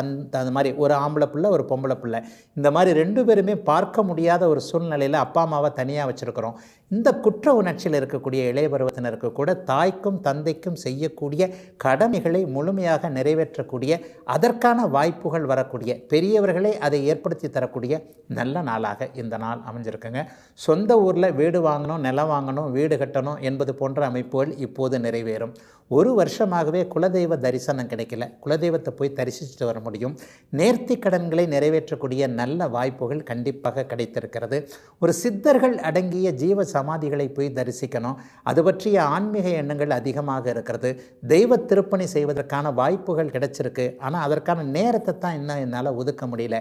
அது மாதிரி ஒரு ஆம்பளை பிள்ளை ஒரு பொம்பளை பிள்ளை, இந்த மாதிரி 2 பேருமே பார்க்க முடியாத ஒரு சூழ்நிலையில் அப்பா அம்மாவை தனியாக வச்சுருக்கிறோம். இந்த குற்ற உணர்ச்சியில் இருக்கக்கூடிய இளைய பருவத்தினருக்கு கூட தாய்க்கும் தந்தைக்கும் செய்யக்கூடிய கடமைகளை முழுமையாக நிறைவேற்றக்கூடிய அதற்கான வாய்ப்புகள் வரக்கூடிய, பெரியவர்களே அதை ஏற்படுத்தி தரக்கூடிய நல்ல நாளாக இந்த நாள் அமைஞ்சிருக்குங்க. சொந்த ஊரில் வீடு வாங்கணும், நிலம் வாங்கணும், வீடு கட்டணும் என்பது போன்ற அமைப்புகள் இப்போது நிறைவேறும். ஒரு வருஷமாகவே குலதெய்வ தரிசனம் கிடைக்கல, குலதெய்வத்தை போய் தரிசிச்சுட்டு வர முடியும். நேர்த்தி கடன்களை நிறைவேற்றக்கூடிய நல்ல வாய்ப்புகள் கண்டிப்பாக கிடைத்திருக்கிறது. ஒரு சித்தர்கள் அடங்கிய ஜீவ சமாதிகளை போய் தரிசிக்கணும், அது பற்றிய ஆன்மீக எண்ணங்கள் அதிகமாக இருக்கிறது. தெய்வ திருப்பணி செய்வதற்கான வாய்ப்புகள் கிடைச்சிருக்கு, ஆனால் அதற்கான நேரத்தை தான் இன்னும் என்னால் ஒதுக்க முடியல.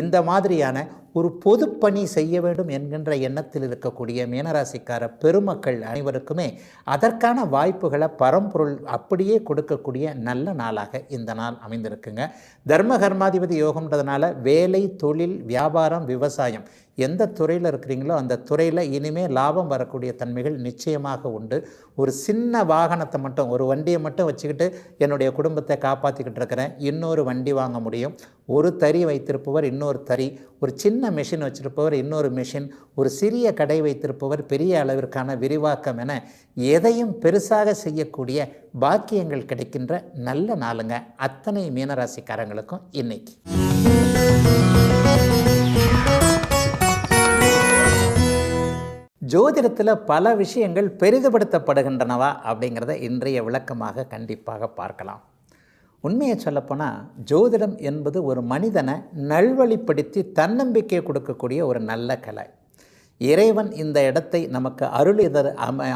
இந்த மாதிரியான ஒரு பொதுப்பணி செய்ய வேண்டும் என்கின்ற எண்ணத்தில் இருக்கக்கூடிய மீனராசிக்கார பெருமக்கள் அனைவருக்குமே அதற்கான வாய்ப்புகளை பரம்பொருள் அப்படியே கொடுக்கக்கூடிய நல்ல நாளாக இந்த நாள் அமைந்திருக்குங்க. தர்ம கர்மாதிபதி யோகம்ன்றதுனால வேலை, தொழில், வியாபாரம், விவசாயம் எந்த துறையில் இருக்கிறீங்களோ அந்த துறையில் இனிமேல் லாபம் வரக்கூடிய தன்மைகள் நிச்சயமாக உண்டு. ஒரு சின்ன வாகனத்தை மட்டும், ஒரு வண்டியை மட்டும் வச்சுக்கிட்டு என்னுடைய குடும்பத்தை காப்பாற்றிக்கிட்டு இருக்கிறேன், இன்னொரு வண்டி வாங்க முடியும். ஒரு தறி வைத்திருப்பவர் இன்னொரு தறி, ஒரு சின்ன மெஷின் வச்சிருப்பவர் இன்னொரு மெஷின், ஒரு சிறிய கடை வைத்திருப்பவர் பெரிய அளவிற்கான விரிவாக்கம் என எதையும் பெருசாக செய்யக்கூடிய பாக்கியங்கள் கிடைக்கின்ற நல்ல நாளுங்க அத்தனை மீனராசிக்காரங்களுக்கும் இன்னைக்கு. ஜோதிடத்தில் பல விஷயங்கள் பெரிதுபடுத்தப்படுகின்றனவா அப்படிங்கிறத இன்றைய விளக்கமாக கண்டிப்பாக பார்க்கலாம். உண்மையை சொல்லப்போனால் ஜோதிடம் என்பது ஒரு மனிதனை நல்வழிப்படுத்தி தன்னம்பிக்கை கொடுக்கக்கூடிய ஒரு நல்ல கலை. இறைவன் இந்த இடத்தை நமக்கு அருளியதர்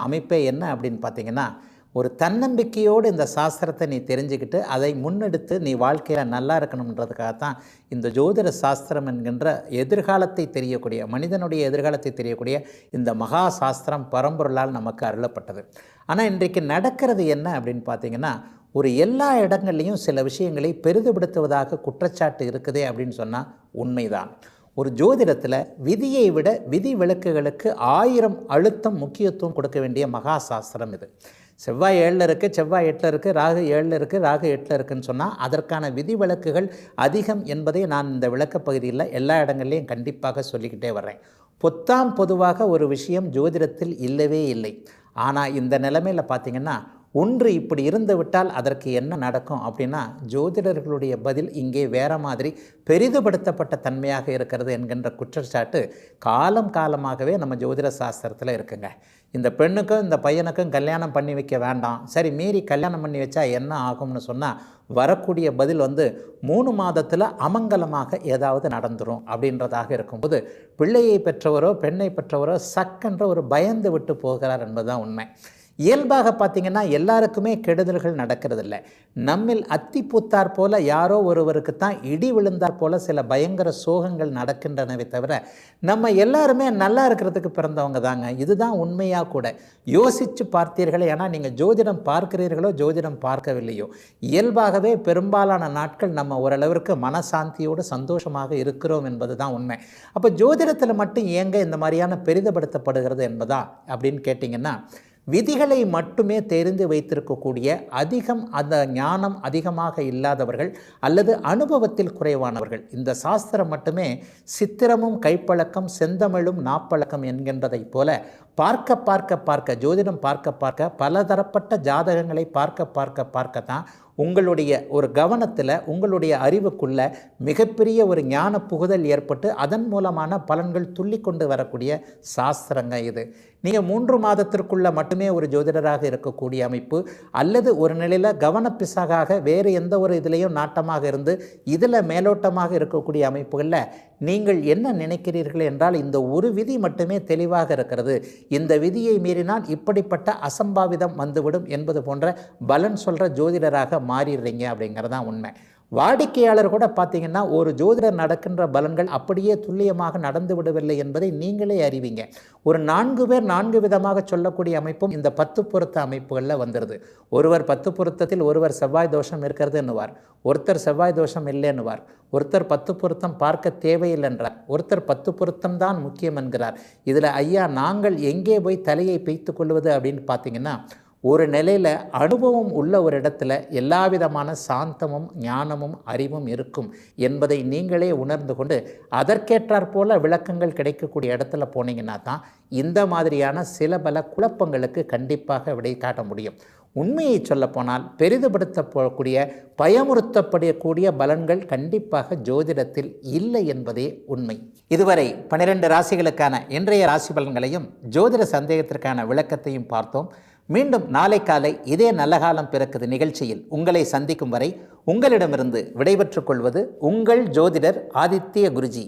அமைப்பே என்ன அப்படின்னு பார்த்திங்கன்னா, ஒரு தன்னம்பிக்கையோடு இந்த சாஸ்திரத்தை நீ தெரிஞ்சுக்கிட்டு அதை முன்னெடுத்து நீ வாழ்க்கையில் நல்லா இருக்கணுன்றதுக்காகத்தான் இந்த ஜோதிட சாஸ்திரம் என்கின்ற எதிர்காலத்தை தெரியக்கூடிய, மனிதனுடைய எதிர்காலத்தை தெரியக்கூடிய இந்த மகா சாஸ்திரம் பரம்பொருளால் நமக்கு அருளப்பட்டது. ஆனால் இன்றைக்கு நடக்கிறது என்ன அப்படின்னு பார்த்திங்கன்னா, ஒரு எல்லா இடங்கள்லையும் சில விஷயங்களை பெரிதுபடுத்துவதாக குற்றச்சாட்டு இருக்குதே அப்படின்னு சொன்னால் உண்மைதான். ஒரு ஜோதிடத்தில் விதியை விட விதி விலக்குகளுக்கு 1000 அழுத்தம் முக்கியத்துவம் கொடுக்க வேண்டிய மகா சாஸ்திரம் இது. செவ்வாய் 7ல் இருக்குது, செவ்வாய் 8ல் இருக்குது, ராகு 7ல் இருக்குது, ராகு 8ல் இருக்குதுன்னு சொன்னால் அதற்கான விதி விலக்குகள் அதிகம் என்பதை நான் இந்த விளக்கப்பகுதியில் எல்லா இடங்கள்லையும் கண்டிப்பாக சொல்லிக்கிட்டே வர்றேன். பொதுவாக ஒரு விஷயம் ஜோதிடத்தில் இல்லவே இல்லை. ஆனால் இந்த நிலைமையில் பார்த்திங்கன்னா, ஒன்று இப்படி இருந்து விட்டால் அதற்கு என்ன நடக்கும் அப்படின்னா, ஜோதிடர்களுடைய பதில் இங்கே வேறு மாதிரி பெரிதுபடுத்தப்பட்ட தன்மையாக இருக்கிறது என்கின்ற குற்றச்சாட்டு காலமாகவே நம்ம ஜோதிட சாஸ்திரத்தில் இருக்குங்க. இந்த பெண்ணுக்கும் இந்த பையனுக்கும் கல்யாணம் பண்ணி வைக்க வேண்டாம், சரி மீறி கல்யாணம் பண்ணி வச்சா என்ன ஆகும்னு சொன்னால் வரக்கூடிய பதில் 3 மாதத்தில் அமங்கலமாக ஏதாவது நடந்துடும் அப்படின்றதாக இருக்கும்போது, பிள்ளையை பெற்றவரோ பெண்ணை பெற்றவரோ சக்கென்ற ஒரு பயந்து விட்டு போகிறார் என்பதுதான் உண்மை. இயல்பாக பார்த்திங்கன்னா எல்லாருக்குமே கெடுதல்கள் நடக்கிறதில்ல. நம்மில் அத்தி பூத்தார் போல யாரோ ஒருவருக்கு தான் இடி விழுந்தார் போல சில பயங்கர சோகங்கள் நடக்கின்றனவே தவிர நம்ம எல்லாருமே நல்லா இருக்கிறதுக்கு பிறந்தவங்க தாங்க. இதுதான் உண்மையாக கூட. யோசித்து பார்த்தீர்களே, ஏன்னா நீங்கள் ஜோதிடம் பார்க்கிறீர்களோ ஜோதிடம் பார்க்கவில்லையோ, இயல்பாகவே பெரும்பாலான நாட்கள் நம்ம ஓரளவிற்கு மனசாந்தியோடு சந்தோஷமாக இருக்கிறோம் என்பது தான் உண்மை. அப்போ ஜோதிடத்தில் மட்டும் ஏங்க இந்த மாதிரியான பெரிதப்படுத்தப்படுகிறது என்பதா அப்படின்னு கேட்டிங்கன்னா, விதிகளை மட்டுமே தெரிந்து வைத்திருக்கக்கூடிய அந்த ஞானம் அதிகமாக இல்லாதவர்கள் அல்லது அனுபவத்தில் குறைவானவர்கள் இந்த சாஸ்திரம் மட்டுமே சித்திரமும் கைப்பழக்கம் செந்தமிழும் நாப்பழக்கம் என்கின்றதைப் போல பார்க்க ஜோதிடம் பார்க்க பலதரப்பட்ட ஜாதகங்களை பார்க்கத்தான் உங்களுடைய ஒரு கவனத்தில் உங்களுடைய அறிவுக்குள்ள மிகப்பெரிய ஒரு ஞான புகுதல் ஏற்பட்டு அதன் மூலமான பலன்கள் துள்ளி கொண்டு வரக்கூடிய சாஸ்திரங்க இது. நீங்கள் 3 மாதத்திற்குள்ள மட்டுமே ஒரு ஜோதிடராக இருக்கக்கூடிய அமைப்பு அல்லது ஒரு நிலையில் கவனப்பிசகாக வேறு எந்த ஒரு இதுலேயும் நாட்டமாக இருந்து இதில் மேலோட்டமாக இருக்கக்கூடிய அமைப்புகளில் நீங்கள் என்ன நினைக்கிறீர்கள் என்றால் இந்த ஒரு விதி மட்டுமே தெளிவாக இருக்கிறது, இந்த விதியை மீறினால் இப்படிப்பட்ட அசம்பாவிதம் வந்துவிடும் என்பது போன்ற பலன் சொல்கிற ஜோதிடராக மாறிடுறீங்க அப்படிங்கிறதான் உண்மை. வாடிக்கையாளர் கூட பார்த்தீங்கன்னா ஒரு ஜோதிடர் நடக்கின்ற பலன்கள் அப்படியே துல்லியமாக நடந்து விடவில்லை என்பதை நீங்களே அறிவீங்க. ஒரு 4 பேர் 4 விதமாக சொல்லக்கூடிய அமைப்பும் இந்த 10 பொருத்த அமைப்புகளில் வந்துடுது. ஒருவர் 10 பொருத்தத்தில் ஒருவர் செவ்வாய் தோஷம் இருக்கிறது என்னுவார், ஒருத்தர் செவ்வாய் தோஷம் இல்லை என்னுவார், ஒருத்தர் 10 பொருத்தம் பார்க்க தேவையில்லை என்றார், ஒருத்தர் 10 பொருத்தம் தான் முக்கியம் என்கிறார். இதில் ஐயா நாங்கள் எங்கே போய் தலையை பெய்த்து கொள்வது அப்படின்னு பார்த்தீங்கன்னா, ஒரு நிலையில் அனுபவம் உள்ள ஒரு இடத்துல எல்லா விதமான சாந்தமும் ஞானமும் அறிவும் இருக்கும் என்பதை நீங்களே உணர்ந்து கொண்டு அதற்கேற்றாற் போல விளக்கங்கள் கிடைக்கக்கூடிய இடத்துல போனீங்கன்னா தான் இந்த மாதிரியான சில பல குழப்பங்களுக்கு கண்டிப்பாக விடை காட்ட முடியும். உண்மையை சொல்லப்போனால் பெரிதுபடுத்தக்கூடிய பயமுறுத்தப்படக்கூடிய பலன்கள் கண்டிப்பாக ஜோதிடத்தில் இல்லை என்பதே உண்மை. இதுவரை 12 ராசிகளுக்கான இன்றைய ராசி பலன்களையும் ஜோதிட சந்தேகத்திற்கான விளக்கத்தையும் பார்த்தோம். மீண்டும் நாளை காலை இதே நல்ல காலம் பிறக்குது நிகழ்ச்சியில் உங்களை சந்திக்கும் வரை உங்களிடமிருந்து விடைபெற்றுக் கொள்வது உங்கள் ஜோதிடர் ஆதித்ய குருஜி.